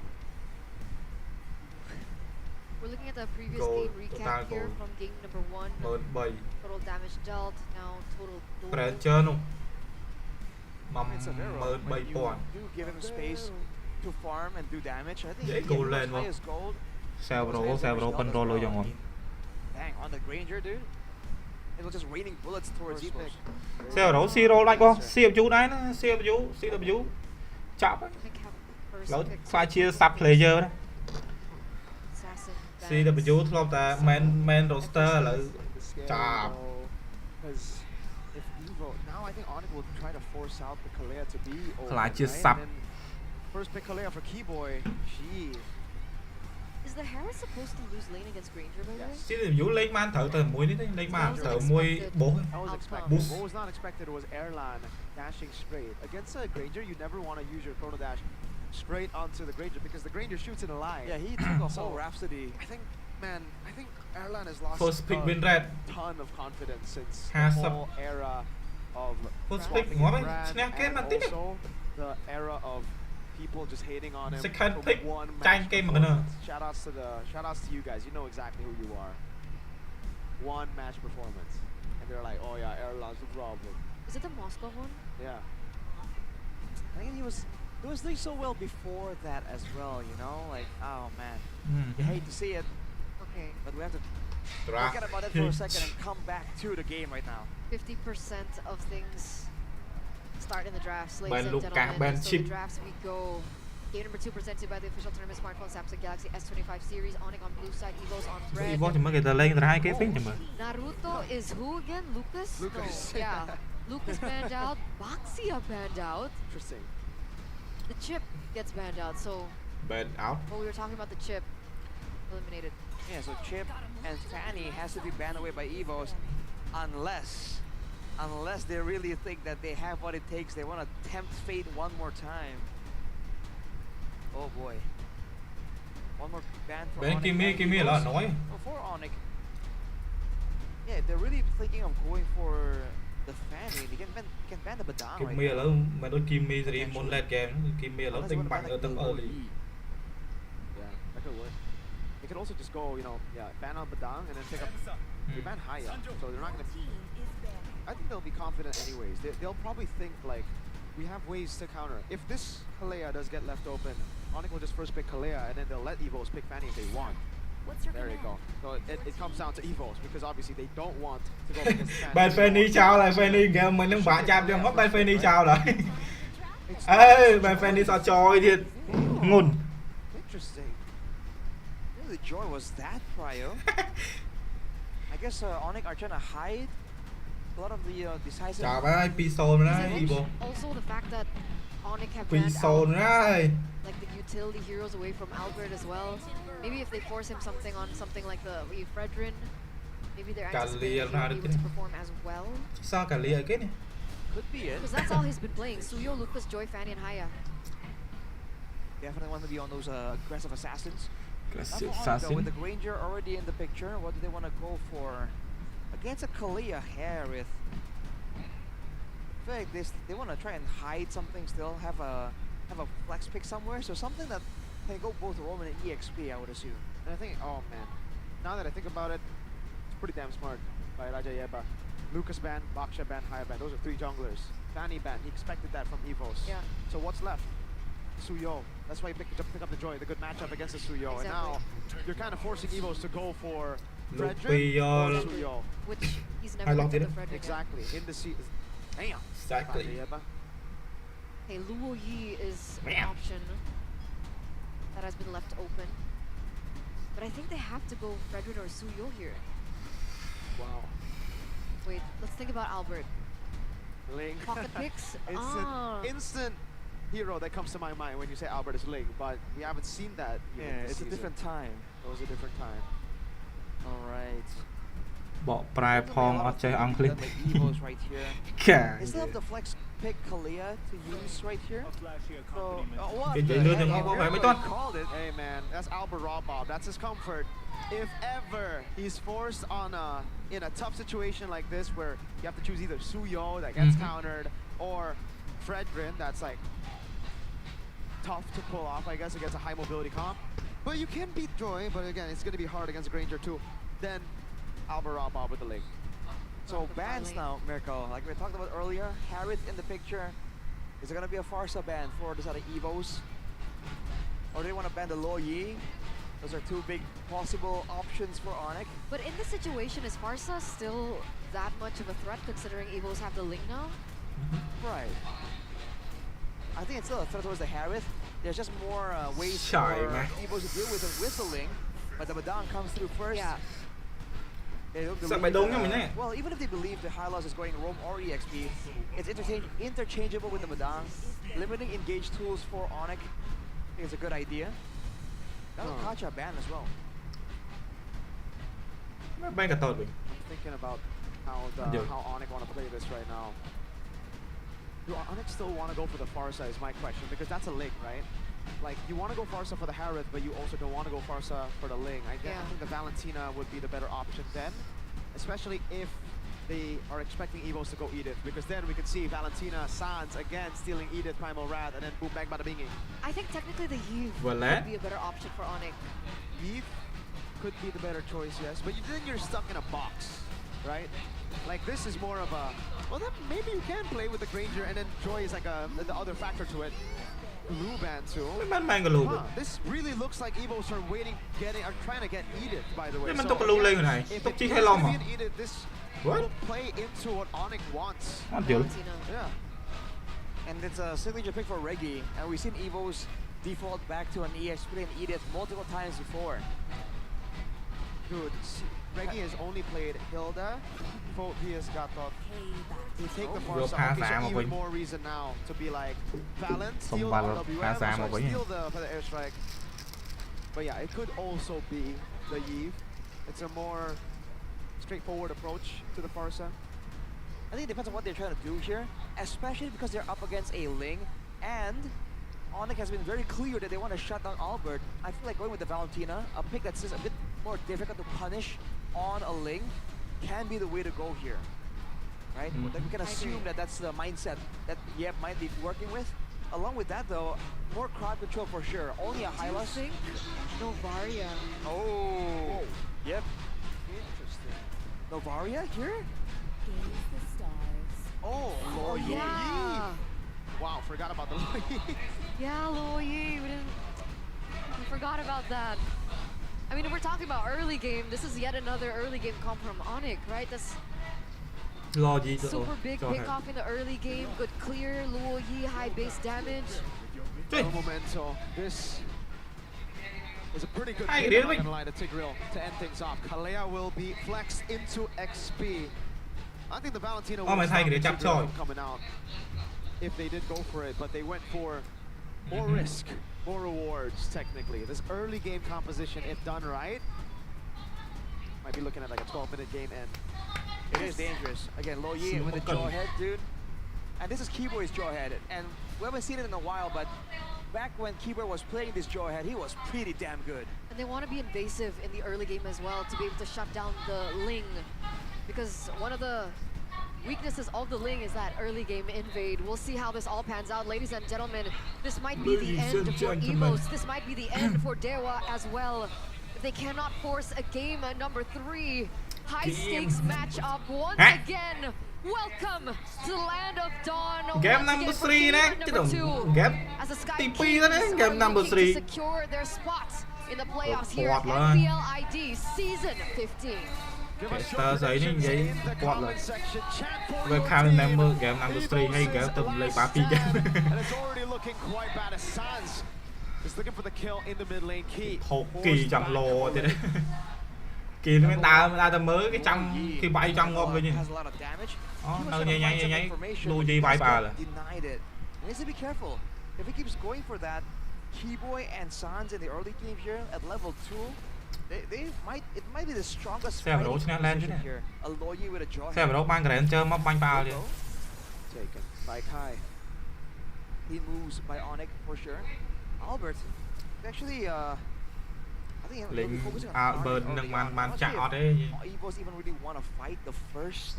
We're looking at the previous Goal, game total recap here goal. from game number 1. 13 Total damage dealt, now total goal. Pressure នោះ It's a Vero. When you 13,000 Do give him space to farm and do damage. I think Yeah, he gold was lane, highest gold. Several was highest damage open dealt as roll well. យ៉ាង I ហ្មង mean, Dang, on the Granger, dude. It was just raining bullets towards First Evos. pick. Several ស៊ី roll ដាច់បង CW ដែរណា CW ចាប់ហើយ Pick up first ឡើយ pick. ខ្លាចជា sub player ណា Assassin bans. CW ធ្លាប់តែ main roster ឥឡូវ Job. Because if Evo now, I think Onyx will try to force out the Kalea to be open, Like right? just sub. And then first pick Kalea for Keyboy. Gee. Is the Harris supposed to lose lane against Granger, by the way? Yes. CW លេងបានត្រូវទៅមួយនេះទេលេងបានត្រូវមួយបោះ That was Outcome. expected. Boost. What was not expected was Airlan dashing straight. Against a Granger, you never want to use your Chrono Dash straight onto the Granger because the Granger shoots in a line. Yeah, he took a So, whole Rhapsody. I think Airlan has lost first pick a win rate ton of confidence since Has the a- whole era of First swapping pick, ngói his brand, ឈ្នះគេ and មិនតិចទេ also the era of people just hating on him Second for pick, one giant match game performance. Shoutouts to you guys. You know exactly who you are. One match performance, and they're like, oh yeah, Airlan's the problem. Is it the Moscow one? Yeah. I think he was doing so well before that as well, you know? Like, oh man. You hate to see it, Okay. but we have to Draft forget about it for a second and come back to the game right now. 50% of things start in the drafts, ladies Ban and Luka, gentlemen. ban So chip. the drafts we go. Game number 2 presented by the official tournament smartphone Samsung Galaxy S25 series. Onyx on blue side, Evos on red. Evos ចាំមើលគេទៅលេងទៅហើយគេវិញចាំមើល Naruto is who again? Lucas? Lucas. No. Yeah. Lucas banned out. Baxia banned out. Interesting. The chip gets banned out. So bad out when we were talking about the chip, eliminated. Yeah, so Chip and Fanny has to be banned away by Evos unless they really think that they have what it takes. They want to tempt fate one more time. Oh boy. One more ban for ban Onyx Kimi and Kimi Evos. ឡើយnói Oh, for Onyx. Yeah, they're really thinking of going for the Fanny. They can ban the Badang right Kimi ឥឡូវ now. មិនដូច Kimi សេរីមុន late game Kimi ឥឡូវ Unless ទិញ they បា wanna ក់ ban ទៅ like early Yeah, that could work. They could also just go, ban out Badang and then pick up. They ban Haya, so they're not gonna. I think they'll be confident anyways. They'll probably think like, we have ways to counter. If this Kalea does get left open, Onyx will just first pick Kalea and then they'll let Evos pick Fanny if they want. There you go. So it comes down to Evos because obviously they don't want to go against Fanny. បែន Fanny ចោលហើយ Fanny ហ្គេមមិញហ្នឹងបាក់ចាប់ចឹងមកបែន Fanny ចោលហើយ It's អេបែន Fanny សអត់ចោលទៀតងុន Interesting. Really, the joy was that prio. I guess Onyx are trying to hide a lot of the decisive. ចាប់ហើយ 2-0 ហើយ Is it Evo also the fact that Onyx have banned 2-0 out ហើយ like the utility heroes away from Albert as well. Maybe if they force him something on something like the Fredrin, maybe they're anticipating Kalia he'll be able to perform as well. សោះកាលីអីគេនេះ Could be it. Because that's all he's been playing. Suyo, Lucas, Joy, Fanny, and Haya. Definitely want to be on those aggressive assassins. Not Aggressive for Onyx, though, assassin with the Granger already in the picture, what do they want to go for? Against a Kalia Harith. I feel like they want to try and hide something still, have a flex pick somewhere, so something that can go both Roman and EXP, I would assume. And I think, oh man, now that I think about it, it's pretty damn smart by Raja Yeba. Lucas ban, Baksha ban, Haya ban. Those are 3 junglers. Fanny ban. He expected that from Evos. Yeah. So what's left? Suyo. That's why you pick up the Joy, the good matchup against the Suyo. And now you're kind of forcing Evos to go for Fredrin or Lupion. Suyo. Which he's I never locked looked it at the Fredrin. Exactly. In the season. Damn. Exactly. Raja Yeba. Okay, Luo Yi is an Meow. option that has been left open. But I think they have to go Fredrin or Suyo here. Wow. Wait, let's think about Albert. Ling. Pocket picks. It's an instant hero that comes to my mind when you say Albert is Ling, but we haven't seen that. Yeah, this it's season. a different time. It was a different time. All right. បកប្រែផងអត់ចេះអង់គ្លេស Like Evos right here. កា They still have the flex pick Kalia to use right here. So, what? គេនិយាយលឿនទាំងអស់បងហើយមិនទាន់ Called it. Hey man, that's Albert Robob. That's his comfort. If ever he's forced on in a tough situation like this where you have to choose either Suyo that gets countered or Fredrin that's like tough to pull off, I guess, against a high mobility comp. But you can beat Joy, but again, it's going to be hard against Granger too. Then Albert Robob with the Ling. So bans now, Mirko. Like we talked about earlier, Harith in the picture. Is there gonna be a Farsa ban for this other Evos? Or do they want to ban the Lo Yi? Those are two big possible options for Onyx. But in this situation, is Farsa still that much of a threat considering Evos have the Ling now? Right. I think it's still a threat towards the Harith. There's just more ways Shy, for man. Evos to deal with it with the Ling. But the Badang comes through first. Yeah. They don't Sao believe mày đúng that, nhá mình này? well, even if they believe the high loss is going Roam or EXP, it's interchangeable with the Madang. Limiting engage tools for Onyx is a good idea. That will catch a ban as well. បែរកតតវិញ I'm thinking about how Onyx want to play this right now. Do Onyx still want to go for the Farsa is my question, because that's a Ling, right? Like, you want to go Farsa for the Harith, but you also don't want to go Farsa for the Ling. I think the Valentina would be the better option then, especially if they are expecting Evos to go Edith, because then we can see Valentina, Sans again stealing Edith, Primal Wrath, and then boom, bang, bada binging. I think technically the Eve Voilà. would be a better option for Onyx. Eve could be the better choice, yes, but then you're stuck in a box, right? Like, this is more of a, well, then maybe you can play with the Granger, and then Joy is like the other factor to it. Luban too. មិនបានក៏លូ This really looks like Evos are trying to get Edith, by the way. មិនទុកក៏លូលេងហ្នឹងហើយទុកជីឲ្យឡំហ៎ Edith, this What? will play into what Onyx wants. អត់យល់ Valentina. Yeah. And it's a signature pick for Reggie, and we've seen Evos default back to an EXP and Edith multiple times before. Dude, Reggie has only played Hilda, Phobius, Gatot. He take the Vừa Farsa. phá Okay, giá so mà even Vinh. more reason now to be like Valen, Không steal vào the được, WM, phá giá mà Vinh. steal the airstrike. But yeah, it could also be the Eve. It's a more straightforward approach to the Farsa. I think it depends on what they're trying to do here, especially because they're up against a Ling, and Onyx has been very clear that they want to shut down Albert. I feel like going with the Valentina, a pick that's just a bit more difficult to punish on a Ling, can be the way to go here. Right? Like we can assume that that's the mindset that Yep might be working with. Along with that though, more crowd control for sure. Only a high Do you loss. think Novaria? Oh, yep. Interesting. Novaria here? Gaze the stars. Oh, Lo Yi. Yeah. Wow, forgot about the Lo Yi. Yeah, Lo Yi. We forgot about that. I mean, if we're talking about early game, this is yet another early game comp from Onyx, right? That's ឡយីទៅ super big pick off in the early game. Good clear. Luo Yi, high base damage. Hey. No memento. This is a pretty good Hey, pick, really? I'm not gonna lie, to Tigreal to end things off. Kalea will be flexed into XP. I think the Valentina Oh, will my stop Tiger, Tigreal jump shot. from coming out if they did go for it, but they went for more risk, more rewards technically. This early game composition, if done right, might be looking at like a 12-minute game end. It is dangerous. Again, Lo Yi with the jaw head, dude. And this is Keyboard's jaw head. And we haven't seen it in a while, but back when Keyboard was playing this jaw head, he was pretty damn good. And they want to be invasive in the early game as well to be able to shut down the Ling. Because one of the weaknesses of the Ling is that early game invade. We'll see how this all pans out. Ladies and gentlemen, this might be the Ladies end and for gentlemen. Evos. This might be the end for Dewa as well. If they cannot force a game at number 3. High stakes match up once Huh? again. Welcome to the land of dawn. Game Once number again for 3 team nè chứ number đừng 2. game As the Sky tí Kings pi đó đấy are game number looking 3 to secure their spot in the playoffs Ủa, here at quạt lên. Mpl Id Season 15. Give us Tờ your giấy predictions vậy, in the quạt comment lên. section. Chat for Về your Karen team. member game number 3 hay game Evos' từng lấy last 3 pi stand, game and it's already looking quite bad as Sans is looking for the kill in the mid lane. Key ថុកគីចង់លោទៀត គីនឹងដើរតែមើលគេចង់គេវាយចង់ងាប់វិញ has a lot of damage. អូ He was នៅ gonna ញ៉ៃ find some ញ៉ៃ information, លូ but យីវាយ he បាល់ just denied it. He needs to be careful. If he keeps going for that, Keyboy and Sans in the early game here at level 2, it might be the strongest Xem fighting đấu trên land chứ position nè. here. Aloy with a jaw. តែប្រហែលបាន grand ជើមកបាញ់បាល់ទៀត taken by Kai. He moves by Onyx for sure. Albert, actually, I think he'll លេង be focusing on Albert farming នឹង early បាន on. បាន I'm not ចាក់ sure អត់ទេ if Evos even really want to fight the first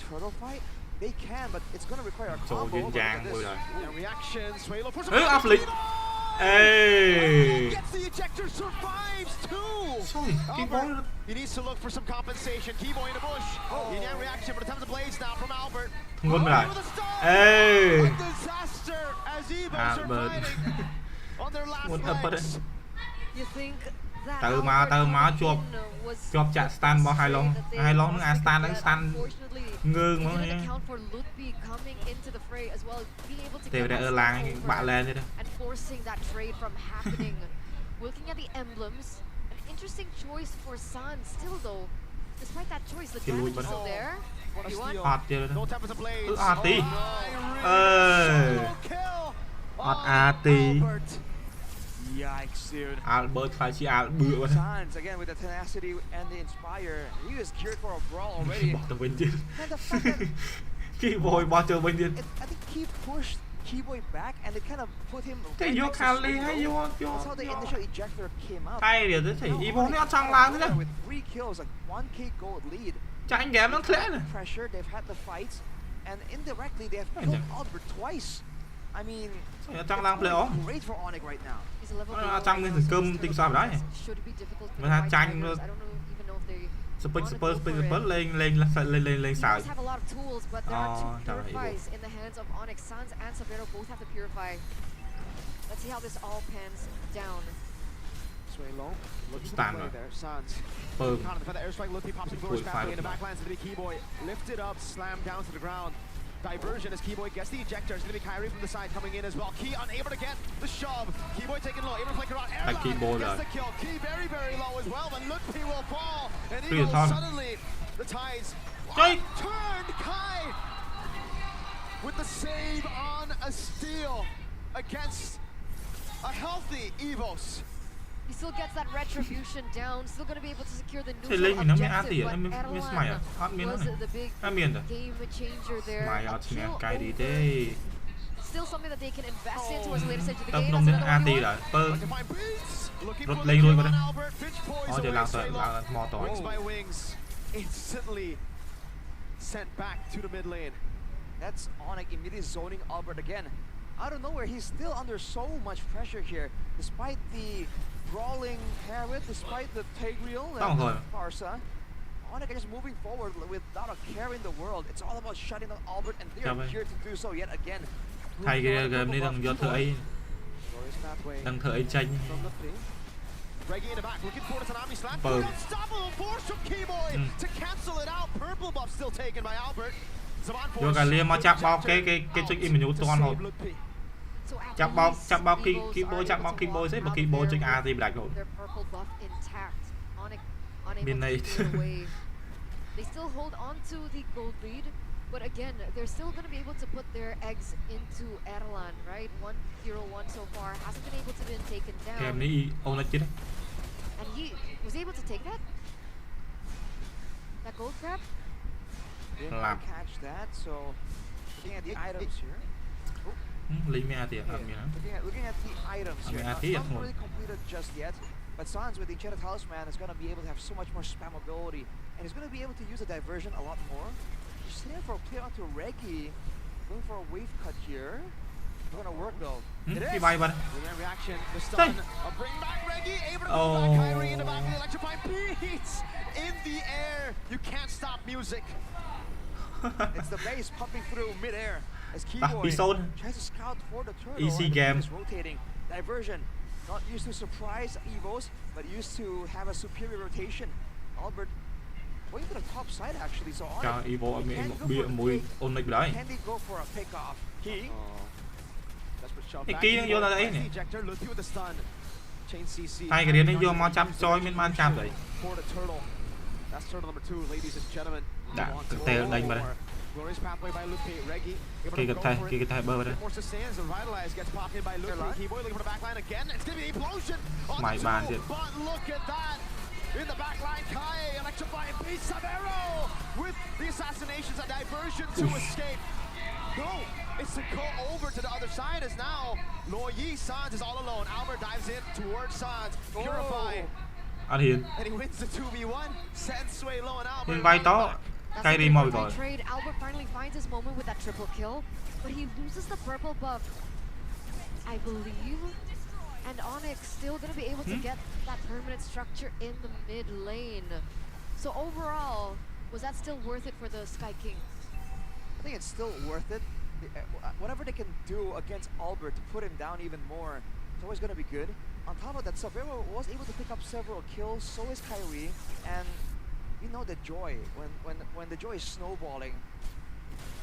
turtle fight. They can, but it's going to require aចូល combo. យឺន But look យ៉ាង at មួយ this. ដែរ And reaction, Swalo for អឺអត់ភ្លេច អេ gets the ejector, survives too. សុយគីប Albert, he needs to look for some compensation. Keyboy in the bush. Yin reaction, but attempts to blaze now from Albert. ធ្ងន់ម្ល៉េះ With a star. អេ A disaster as Evos are Albert fighting on their last What happened? legs. You think that ទៅមកទៅមកជាប់ was ជាប់ចាក់ stand របស់ Hai Long Hai Long នឹងអា stand ហ្នឹង stand unfortunately ងើង he មក didn't account for Lutby coming into the fray as well, being able to ទេវ get តា that អឺ step ឡើង over បាក់លែនទៀត and forcing that trade from happening. Looking at the emblems, an interesting choice for San still though. Despite that choice, the He damage lose, is still but- there. What a You want- steal. អត់ទៀត No time for the blaze. Ah, tí. no. Ê. Solo kill. Hot on à, tí. Albert. Yikes, dude. អាល់បឺតខ្លាចជាអាល់បឿបាត់ Sans, again, with the tenacity and the inspire. He was geared for a brawl already. បោះទៅវិញទៀត And the fact that គីបយបោះទៅវិញទៀត I think he pushed Keyboy back and it kind of put him តែ right យក next to ខាលី Swalo. ហើយយក That's how the initial ejector came out. តែទៀតទេ Now អ៊ីវូនេះអ Onyx ត់ចង់ឡើងទេ with 3 kills, like 1k gold lead. ចាញ់ហ្គេមហ្នឹងធ្លាក់ណា Pressure, they've had the fights, and indirectly they have Hey, killed Jack. Albert twice. I mean, អត់ចង់ឡើង play off great for Onyx right now. He's a level Ah, below chẳng right biết now, thằng so cơm this tinh turtle sao đấy. fight should be difficult for Mà the thằng White chanh Tigers. nó- I don't even know if they សពិច wanna សពើ go សពិច for សពើ it. លេង He សើច does have a lot of tools, but there are Oh, two trời ơi, purifies in the hands of Onyx. Sans and Sabero both have to purify. Let's see how this all pans down. Swalo looking Stand to play rồi. there. Sans. ពើ Counter the airstrike. Lutfi pops and burst Ui, back phải in the rồi. backlands. It's going to be Keyboy. Lifted up, slammed down to the ground. Diversion as Keyboy gets the ejector. It's going to be Kyrie from the side coming in as well. Key unable to get the shove. Keyboy taking low. Able to flick around. Airlock Keyboy gets rồi. the kill. Key very, very low as well. But Lutfi will fall. And Free Eagle the suddenly the tides Chơi. turned. Kai with the save on a steal against a healthy Evos. He still gets that retribution down, still going to be able to secure the Thì lên neutral mình nó mới objective, ăn but tỉa, nó mới smite à? Ăn miếng nó was này. the big Ăn miếng à? game changer there. មក A អត់ឈ្នះ kill កាយទី over. ទេ Still something that they can invest in towards the later stage of the ទៅ game. ក្នុង That's នឹង another អា one ទី you ដែរ want. ពើ Like to find beats. Looking Rút for lên the luôn kill rồi on đấy. Albert. Finch poise អូ away ទៅឡើងទៅ Swalo. ឡើងថ្មត Wings by wings. Instantly sent back to the mid lane. That's Onyx immediately zoning Albert again. Out of nowhere, he's still under so much pressure here, despite the brawling Harriet, despite the Tigreal Không and rồi. the Farsa. Onyx is just moving forward without a care in the world. It's all about shutting down Albert, and they Chào are mày. here to do so yet again. thầy cái gameនេះនឹងយកធ្វើអី Glorious pathway នឹងធ្វើអីចាញ់ from the ping. Reggie in the back, looking for the Tsunami Slam. Boom. Unstoppable force from Keyboy to cancel it out. Purple buff still taken by Albert. Zaman យក force. កាលៀមកចាប់បោកគេចុចអ៊ីម៉ាញូ To តន់ហូត save Lutfi. So at ចាប់បោក least ចាប់បោក Evos គីបូ are ចាប់បោក able គី to បូ walk ស្អីបើ out គីបូ there ចុច RT ម្ដាច់ហូត with their purple buff intact. Onyx unable to Midnight. steal it away. They still hold on to the gold lead, but again, they're still going to be able to put their eggs into Erlan, right? 1-0-1 so far, hasn't been able to be taken ហ្គេម down. នេះអូនចិត្ត And he was able to take that? That gold grab? Didn't Lap. quite catch that, so looking at the items here. លេងមានអាទីអត់មាន Looking at the items I here. mean, Not, I think not it's more- really completed just yet, but Sans with the Enchanted Talisman is going to be able to have so much more spammability, and he's going to be able to use the diversion a lot more. Just hitting for a play onto Reggie, going for a wave cut here. It's going to work though. It ពី is. បាយបាត់ Again, reaction. The stun. A bring back Reggie. Able to pull back Kyrie in the back of the electrifying beats. In the air. You can't stop music. It's the base pumping through mid-air as តោះ Keyboy ពី0 tries to scout for the turtle. Easy and the game. team is rotating. Diversion. Not used to surprise Evos, but used to have a superior rotation. Albert going to the top side actually, so on ចោល it. អ៊ីវូអត់មាន Can go បៀ for the មួយ pick. អូនមិនដែរ Can they go for a pick off? He Desperate shove Cái back. kia vô là đấy Finds the nè. ejector, Luthi with the stun. Chain CC. Hai cái đến vô mau chăm choi miên man chăm đấy. For the turtle. That's turtle number 2, ladies and gentlemen. Đã, Want cực to tè go đánh mà for đây. glorious pathway by Luthi. Reggie able Kia to cái go thay, for it. kia cái thay bơ đây. More sustains, and Vitalize gets pocketed by Luthi. Keyboy looking for the backline again. It's gonna be an explosion on Mày the bàn turtle. thiệt. But look at that. In the backline, Kai electrifying beats Savero with the assassinations and diversion to escape. No, it's to go over to the other side as now Lo Yi Sans is all alone. Albert dives in towards Sans. Purify. Anh Hiền. And he wins the 2v1. Sends Sway Lo and Albert. Hiền vai to. That's Cái a đi good mau one by rồi. trade. Albert finally finds his moment with that triple kill, but he loses the purple buff, I believe. And Onyx still gonna be able to get that permanent structure in the mid lane. So overall, was that still worth it for the Sky Kings? I think it's still worth it. Whatever they can do against Albert to put him down even more, it's always going to be good. On top of that, Savero was able to pick up several kills, so is Kyrie, and you know the joy, when the joy is snowballing,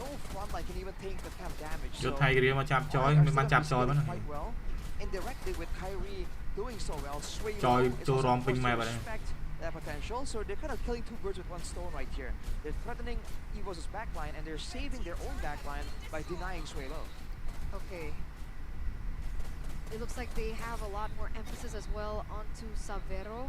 no frontline can even take the kind of damage. Vô So thay cái đi mà chăm choi, Onyx miên man chăm are choi still mà. quite well. Indirectly with Kyrie doing so well, Sway Choi is cho also rom forced ping to mày vào đây. respect that potential, so they're kind of killing 2 birds with 1 stone right here. They're threatening Evo's backline and they're saving their own backline by denying Suelo. Okay. It looks like they have a lot more emphasis as well onto Savero.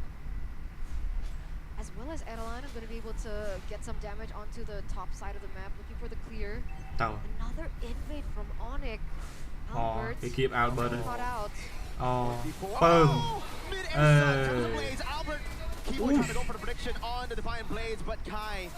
As well as Adeline, I'm going to be able to get some damage onto the top side of the map, looking for the clear. Tao. Another invade from Onyx. Oh, Albert. cái keep Albert. Caught out. Pơm. Mid-air stun comes the Blaze. Albert, Keyboy trying to go for the prediction on the Defiant Blades, but Kai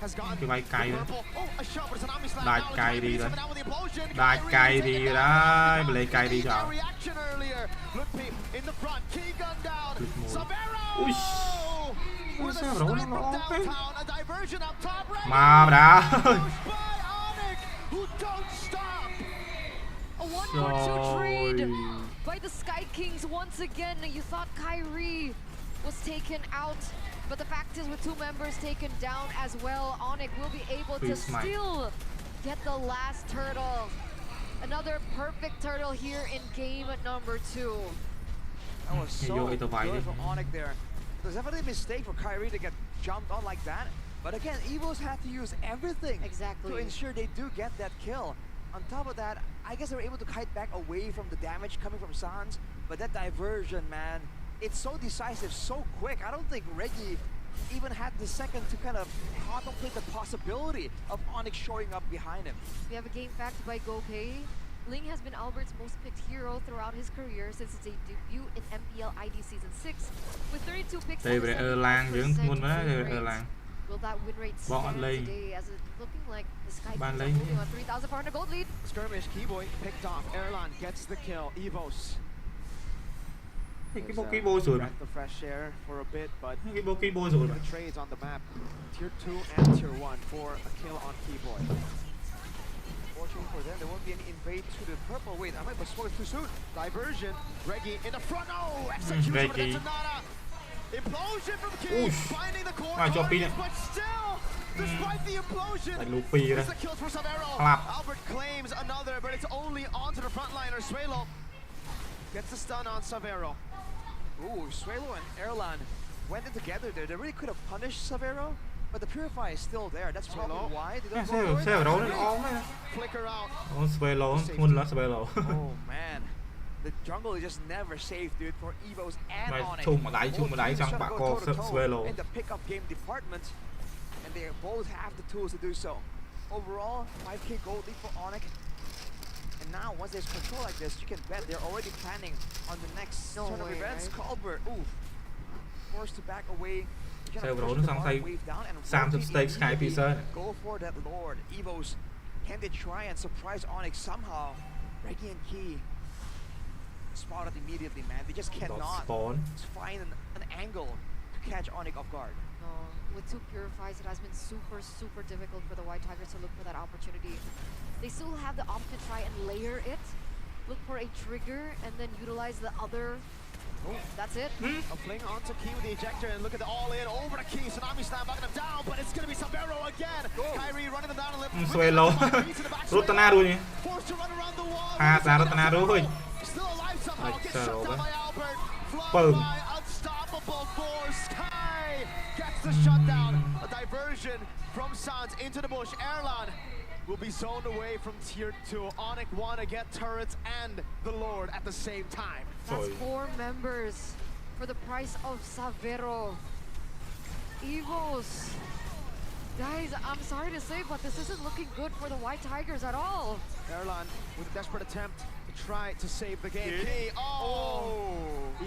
has gone Cái vai cay the đấy. purple. Oh, a shot, but it's an Omni Slam Đại now. cay đi Coming đấy. down with the implosion. Đại Kyrie cay taken đi down. đấy. Lấy cay đi That cho. reaction earlier. Look, Pete, in the front. Key gun down. Good move. Savero! Ui. With a Savero snipe nó from lộn thế. downtown. A diversion up top. Ready. Mà đã. Pushed by Onyx, who don't stop. A 1-4-2 trade Trời. by the Sky Kings once again. You thought Kyrie was taken out, but the fact is with 2 members taken down as well, Onyx will be able to Please, Mike. still get the last turtle. Another perfect turtle here in game number 2. That was so Vô good vai đi. from Onyx there. It was definitely a mistake for Kyrie to get jumped on like that. But again, Evos had to use everything Exactly. to ensure they do get that kill. On top of that, I guess they were able to kite back away from the damage coming from Sans. But that diversion, man, it's so decisive, so quick. I don't think Reggie even had the second to kind of contemplate the possibility of Onyx showing up behind him. We have a game fact by GoPay. Ling has been Albert's most picked hero throughout his career since his debut in MPL ID Season 6. With 32 picks Đây and về a Erlang chứ, 75% muốn với win rate. Erlang. Will that win rate Bọn stand Lee. today as it's looking like the Sky Bạn Kings are Lee. moving on 3,400 gold lead? Skirmish, Keyboy picked off. Erlan gets the kill. Evos. Thì cái There's, bộ keyboard rồi mà. breath of fresh air for a bit, but Cái bộ keyboard rồi mà. the trades on the map. Tier 2 and Tier 1 for a kill on Keyboy. Fortunately for them, there won't be any invade to the purple. Wait, I might have spoken too soon. Diversion. Reggie in the front. Oh, execution with Reggie. Detonata. Implosion from Key. Ui. Finding the core Mà cho pin targets, ạ. but still, despite the implosion, Lại lù phi ra. it's the kills for Savero. Clap. Albert claims another, but it's only onto the frontliner. Suelo gets the stun on Savero. Ooh, Suelo and Erlan went in together there. They really could have punished Savero, but the Purify is still there. That's probably Suelo. why they Xe don't go for xe ở it. đâu đấy ôm ấy. Flicker out. Nó Svelo, muốn là Svelo. Oh man, the jungle is just never safe, dude, for Evos and Mày Onyx. chung mà đáy, chung mà Both đáy teams sang trying to bạc go co toe-to-toe Svelo. in the pickup game department, and they both have the tools to do so. Overall, 5k gold lead for Onyx. And now, once there's control like this, you can bet they're already planning on the next No turn of way, events. right? Colbert, oof, forced to back away. Trying to Savero push nó the sang hard tay wave down and Sam rotate stakes Sky immediately. Pizza. Go for that Lord. Evos, can they try and surprise Onyx somehow? Reggie and Key spotted immediately, man. They just Dot cannot spawn. find an angle to catch Onyx off guard. No, with 2 purifies, it has been super difficult for the White Tigers to look for that opportunity. They still have the option to try and layer it, look for a trigger, and then utilize the other That's it. A fling onto Key with the ejector, and look at the all-in over to Key. Tsunami Slam knocking him down, but it's going to be Sabero again. Kyrie running them down a little. ស្វេឡូ រត់តាណារួច Forced to run around the wall. ហាតារត់តាណារួច Still alive somehow. Gets shut down by Albert. Flood Boom. by unstoppable force. Sky gets the shutdown. A diversion from Sans into the bush. Erlan will be zoned away from tier 2. Onyx want to get turrets and the Lord at the same time. That's 4 members for the price of Savero. Evos. Guys, I'm sorry to say, but this isn't looking good for the White Tigers at all. Erlan with a desperate attempt to try to save the game. Key. Oh!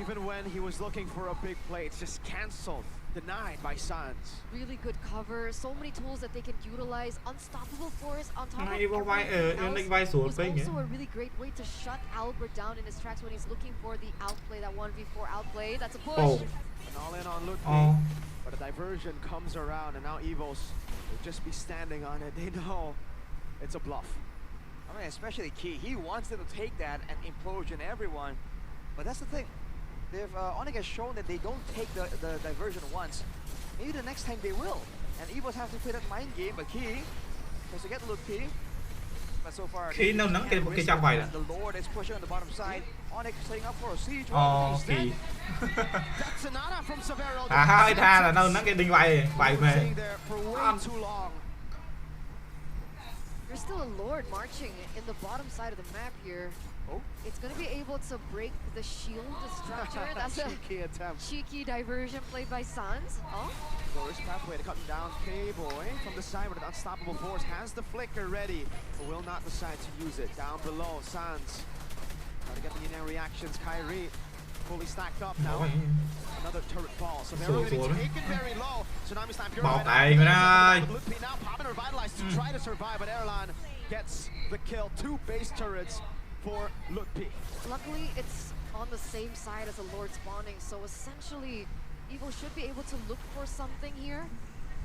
Even when he was looking for a big play, it's just cancelled. Denied by Sans. Really good cover. So many tools that they can utilize. Unstoppable force on top of Evil everything White else. Sword Was also a really great way to shut Albert down in his tracks when he's looking for the outplay, that 1v4 outplay. That's a push. An all-in on Ludwig. But a diversion comes around, and now Evos will just be standing on it. They know it's a bluff. I mean, especially Key. He wants them to take that and implosion everyone. But that's the thing. If Onyx has shown that they don't take the diversion once, maybe the next time they will. And Evos have to play that mind game, but Key has to get the look Key. But so far, Key no nắng cái chạm vậy. The Lord is pushing on the bottom side. Onyx setting up for a siege. Key. That's Sonata from Severo. Hai tha là đâu nắng cái đinh vậy vậy về. Staying there for way too long. There's still a Lord marching in the bottom side of the map here. Oh. It's going to be able to break the shield structure. That's a Cheeky attempt. cheeky diversion played by Sans. Oh, Glorious pathway to cut him down. K-Boy from the side with an unstoppable force has the flicker ready, but will not decide to use it. Down below, Sans. Try to get the in-air reactions. Kyrie fully stacked up now. Another turret fall. Severo getting taken very low. Tsunami Slam pure. Bọc tay mới đây. Blue now popping revitalized to try to survive, but Erlan gets the kill. 2 base turrets for Ludwig. luckily it's on the same side as the Lord spawning, so essentially Evo should be able to look for something here.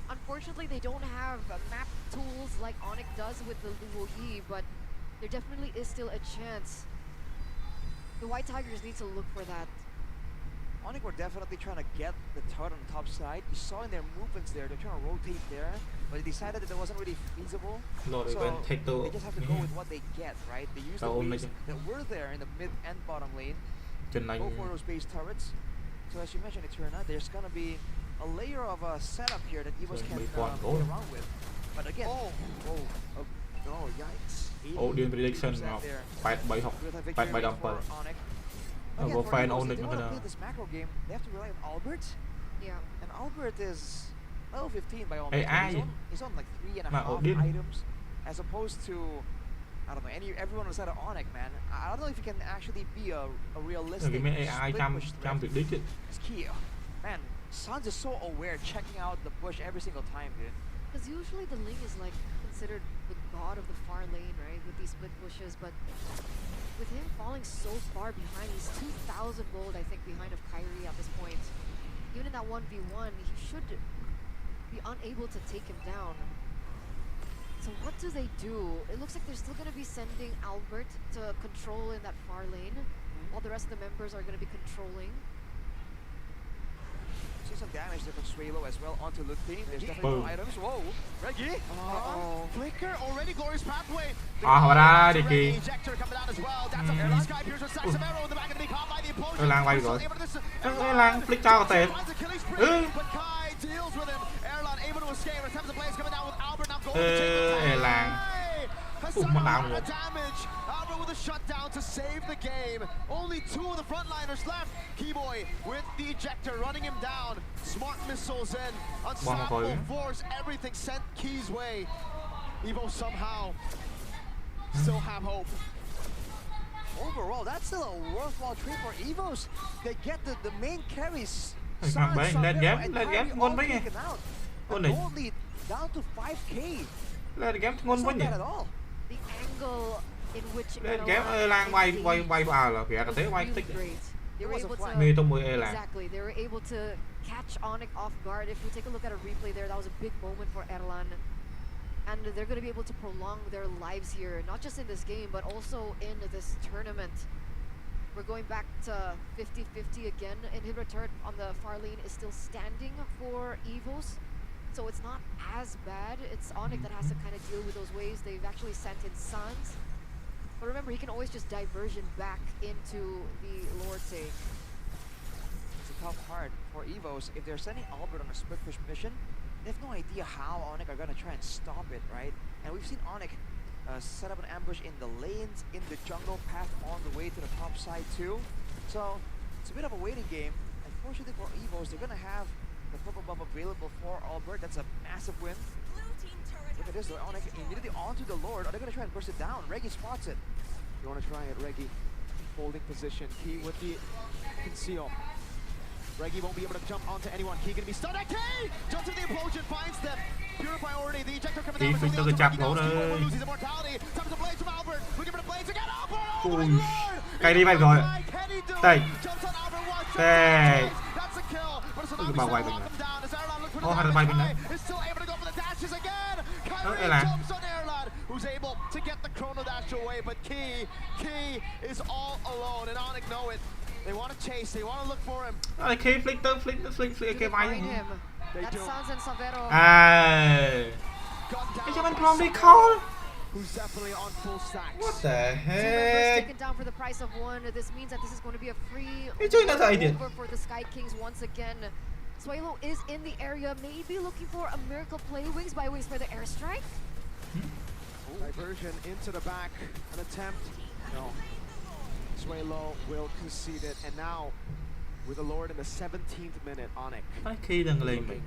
Unfortunately, they don't have map tools like Onyx does with the Luo Yi, but there definitely is still a chance. The White Tigers need to look for that. Onyx were definitely trying to get the turret on the top side. You saw in their movements there, they're trying to rotate there, but they decided that it wasn't really feasible. Lord, So take the they just have to go with what they get, right? They use the waves that were there in the mid and bottom lane. Chân Go for those base turrets. So as you mentioned, Eterna, there's gonna be a layer of a setup here that Evos can play around with. But again, oh, yikes. Audio prediction 8 3 6 8 3 7 Again, Go for find Evos, Onyx if they want to nữa. play this macro game, they have to rely on Albert. Yeah. And Albert is level 15 by all Hey, means. He's on like 3.5 Odin. items, as opposed to, I don't know, everyone on the side of Onyx, man. I don't know if he can actually be a realistic Cái mấy AI split chăm push chăm threat. tuyệt đích ấy. It's key. Man, Sans is so aware, checking out the bush every single time, dude. Because usually the Ling is like considered the god of the far lane, right? With these split pushes, but with him falling so far behind, he's 2,000 gold, I think, behind of Kyrie at this point. Even in that 1v1, he should be unable to take him down. So what do they do? It looks like they're still going to be sending Albert to control in that far lane, while the rest of the members are going to be controlling. See some damage there from Swalo as well onto Ludwig. There's definitely Boom. more items. Whoa, Reggie! Flicker already glorious pathway. Vào ra đi kì. Ejector coming down as well. That's a fair Sky Pierce with Severo in the back of the caught by the implosion. Lang quay rồi. Lang flick cho có tiền. But Kai deals with him. Erlan able to escape. Attempts to blaze coming down with Albert now going to take the Lang. Hassan a damage. Albert with a shutdown to save the game. Only 2 of the frontliners left. Keyboy with the ejector running him down. Smart missiles in. Unstoppable force. Everything sent Key's way. Evo somehow still have hope. Overall, that's still a worthwhile trade for Evos. They get the main carries. Thằng bé lên ghép ngon mấy nghe. The gold lead down to 5k. Lên ghép ngon It's quá not nhỉ. bad at all. The angle in which Lên ghép Lang quay là kìa cái thế quay really tích. great. They were was a able flag. to Mê tông mùi Lang. exactly. They were able to catch Onyx off guard. If we take a look at a replay there, that was a big moment for Erlan. And they're going to be able to prolong their lives here, not just in this game, but also in this tournament. We're going back to 50-50 again. Inhibitor turret on the far lane is still standing for Evos. So it's not as bad. It's Onyx that has to kind of deal with those waves. They've actually sent in Sans. But remember, he can always just diversion back into the Lord take. It's a tough part for Evos. If they're sending Albert on a split push mission, they have no idea how Onyx are going to try and stop it, right? And we've seen Onyx set up an ambush in the lanes, in the jungle path on the way to the top side too. So it's a bit of a waiting game. Unfortunately for Evos, they're going to have the purple buff available for Albert. That's a massive win. Look at this, though. Onyx immediately onto the Lord. Are they going to try and burst it down? Reggie spots it. You want to try it, Reggie. Holding position. Key with the conceal. Reggie won't be able to jump onto anyone. Key gonna be stunned. Key jumps to the implosion, finds them. Pure priority. The ejector coming down. Key phải chạm gấu đây. Loses his immortality. Time to blades from Albert. Looking for the blades again. Albert. Oh Ui, my lord. cái đi bay rồi. Đây. Jumps on Albert once. Đây. That's a kill. But it's Ui, bao quay mình. Oh, hai bay mình đấy. is still able to go for the dashes again. Đây Kyrie là. jumps on Erlan, who's able to get the chrono dash away, but Key is all alone, and Onyx know it. They want to chase, they want to look for him. Rồi Key flick tới flick cái bay. Him. They That's do. Sans and Savero. Cái cho mình prom đi call. Who's definitely on full stacks. What the Two members heck? taken down for the price of one. This means that this is going to be a free Cái chơi nó thay điện. over for the Sky Kings once again. Suelo is in the area, maybe looking for a miracle play. Wings by wings for the airstrike. Diversion into the back, an attempt. No. Suelo will concede it, and now with the Lord in the 17th minute, Onyx. Cái Key đang lên mình.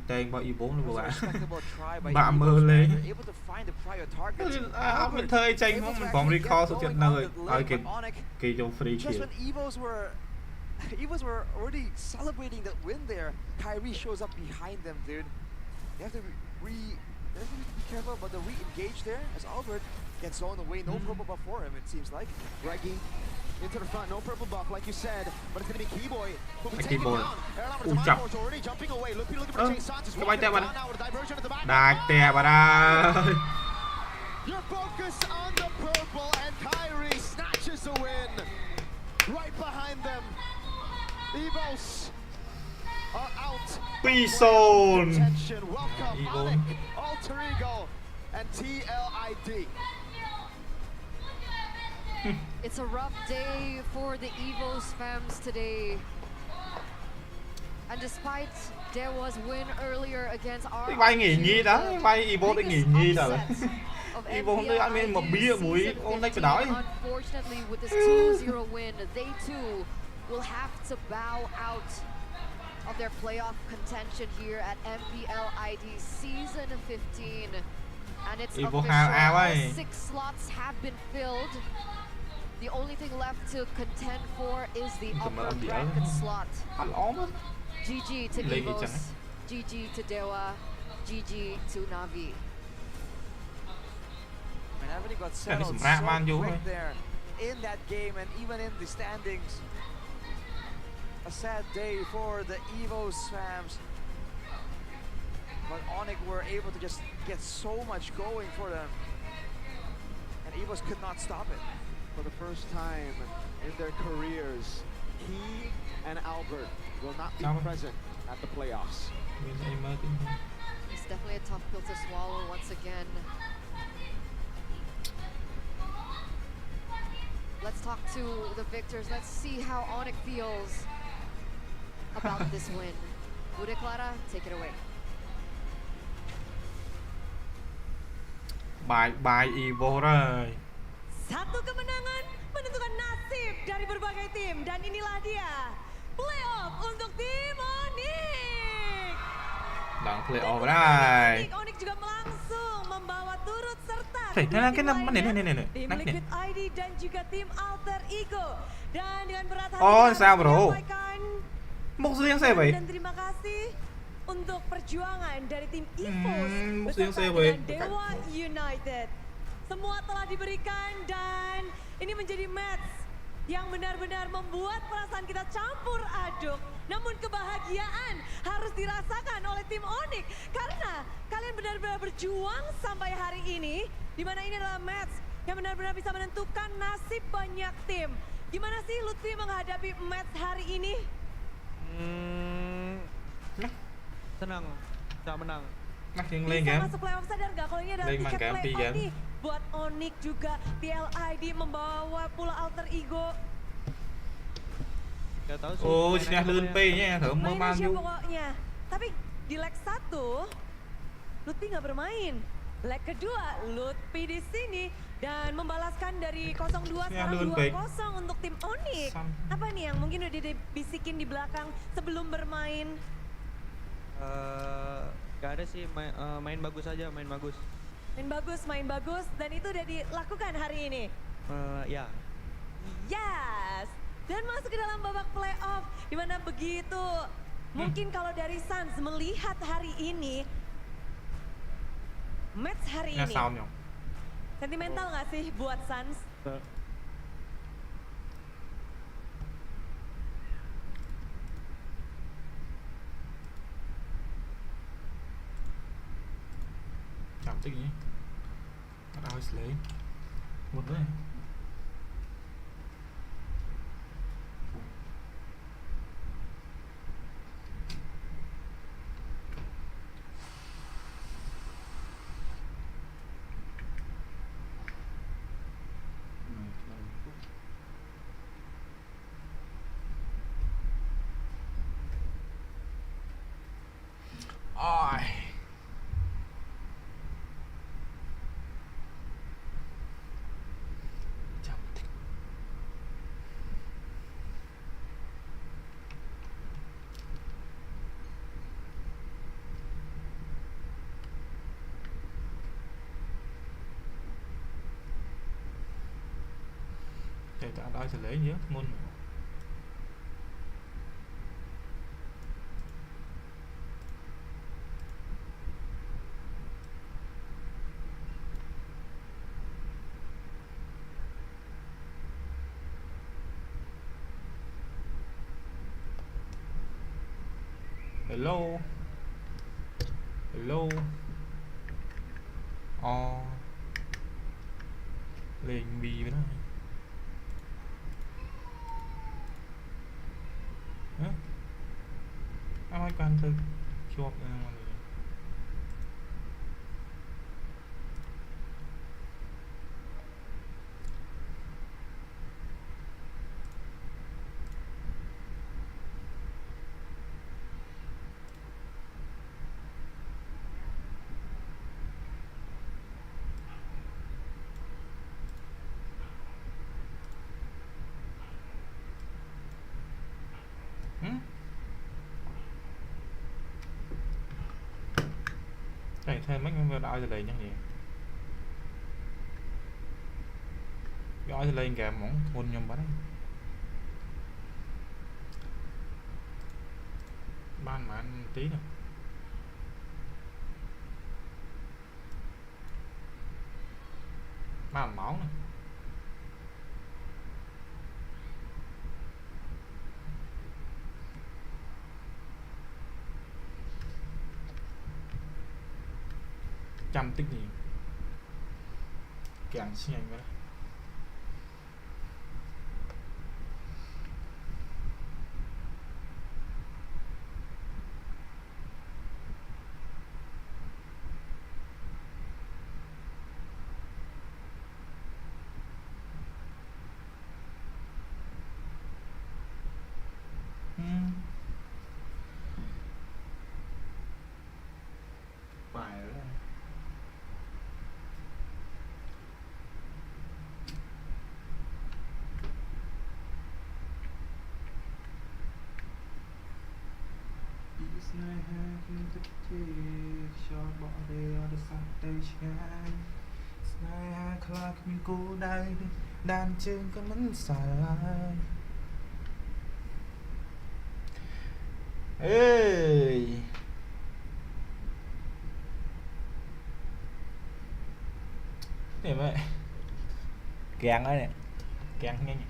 Tên bao E4 luôn Was a bạn. respectable try by Bạn Evos, mơ man. lên. They're able to find the prior targets. Mình thời tranh Able to mình bóng actually recall get số chuyện going nào on rồi. the lane, Kì but Onyx, Kì trong free just kill. when Evos were already celebrating that win there, Kyrie shows up behind them, dude. They have to be careful about the re-engage there as Albert gets zoned away. No purple buff for him, it seems like. Reggie into the front, no purple buff like you said, but it's going to be Keyboy who'll be Cái taken Keyboy. down. Erlan with Ui, the chập. mind force already jumping away. Looking for chase Sanchez. Cái bay tè bạn. Now with a diversion at the back. Đạt tè bà ra. You're focused on the purple, and Kyrie snatches a win. Right behind them. Evos are out. Pison. Attention, welcome Evo. Onyx, Alter Ego, and TLID. It's a rough day for the Evos fams today. And despite Dewa's win earlier against our Cái bay nghỉ nhi đó, cái bay E4 đã nghỉ nhi rồi. Evo hôm nay ăn MPL một bia ID muối, season ôm lấy cái 15, đói. Unfortunately, with this 2-0 win, they too will have to bow out of their playoff contention here at MPL ID Season 15. And it's Evo official, have all away. 6 slots have been filled. The only thing left to contend for is the Come upper on, the bracket other. slot. Ăn ốm á. GG to Lady Evos, chẳng. GG to Dewa, GG to Navi. And Anthony got Cái settled này so sầm Man vô quick rồi. there in that game and even in the standings. A sad day for the Evos fans. But Onyx were able to just get so much going for them. And Evos could not stop it. For the first time in their careers, Key and Albert will not be Sao? present at the playoffs. It's definitely a tough pill to swallow once again. Let's talk to the victors. Let's see how Onyx feels about this win. Bude Clara, take it away. Bài Evo rồi. Satu kemenangan menentukan nasib dari berbagai tim dan inilah dia playoff untuk tim Onyx. Đang playoff đây. Onyx juga langsung membawa turut serta Hey, kedua cái tim năm lainnya, này tim nè. Liquid ID dan juga tim Alter Ego. Dan dengan berat hati Oh, kami sao bro? menyampaikan Một riêng xe vậy. dan terima kasih untuk perjuangan dari tim Evos maksudnya beserta saya, dengan Boy. Dewa United. Semua telah diberikan dan ini menjadi match yang benar-benar membuat perasaan kita campur aduk. Namun kebahagiaan harus dirasakan oleh tim Onyx karena kalian benar-benar berjuang sampai hari ini, di mana ini adalah match yang benar-benar bisa menentukan nasib banyak tim. Gimana sih Lutfi menghadapi match hari ini? Senang, tak menang. Makin Bisa game. masuk playoff, sadar nggak kalau ini adalah Lane tiket game, playoff game. nih buat Onyx juga PL ID membawa pula alter ego. Gak tahu sih. Oh, main sudah aja lươn pokoknya. nya, thử mơ Main man aja vô. pokoknya. Tapi di leg 1 Lutfi nggak bermain. Leg kedua Lutfi di sini dan membalaskan dari 0-2 Ya, sekarang Lutfi baik. 2-0 untuk tim Onyx. Apa nih yang mungkin udah dibisikin di belakang sebelum bermain? Gak ada sih, main bagus aja, main bagus. Main bagus dan itu udah dilakukan hari ini. Ya, Yes! Dan masuk ke dalam babak playoff di mana begitu. Mungkin kalau dari Suns melihat hari ini, match hari Nghe ini, sao nhỉ? sentimental nggak sih buat Suns? Chạm tích nhỉ? Bắt đầu lấy một đấy. Ôi. Chạm tích. Chạy ta đói sẽ lấy nhớ môn mà. Hello. Hello. Lên bì với nó. Hả? Ai quan tư chuột ra mọi người. Chạy thêm mấy con đợi thì lấy nhá gì. Gọi thì lên kèm mỏng thôn nhầm bắn. Ban mà ăn tí nữa. Ban máu này. Trăm tích gì càng xin anh vậy. Phải rồi. Này hai thức chi cho bỏ đây ở đây sang đây trái. Này hai khla mình cô đây đàn trên cái mấn xài. Ê. Này mày. Càng ấy nè. Càng nhanh.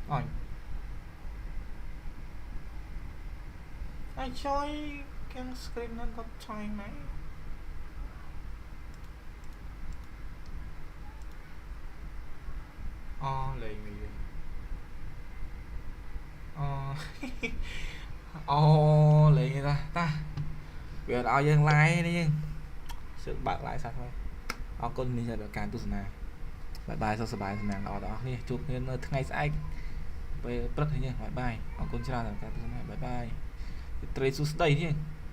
Rồi. Ai chơi cái screen nó có chơi máy. លេងវិញលេងតាវាឲ្យយើង live នេះយើងជឿបើក live សាច់មកអរគុណនេះដល់ការទស្សនាបាយបាយសុខសប្បាយសំណាងល្អដល់អ្នកនេះជួបគ្នានៅថ្ងៃស្អែកពេលព្រឹកនេះបាយបាយអរគុណច្រើនដល់ការទស្សនាបាយបាយត្រីសុស្ដីនេះ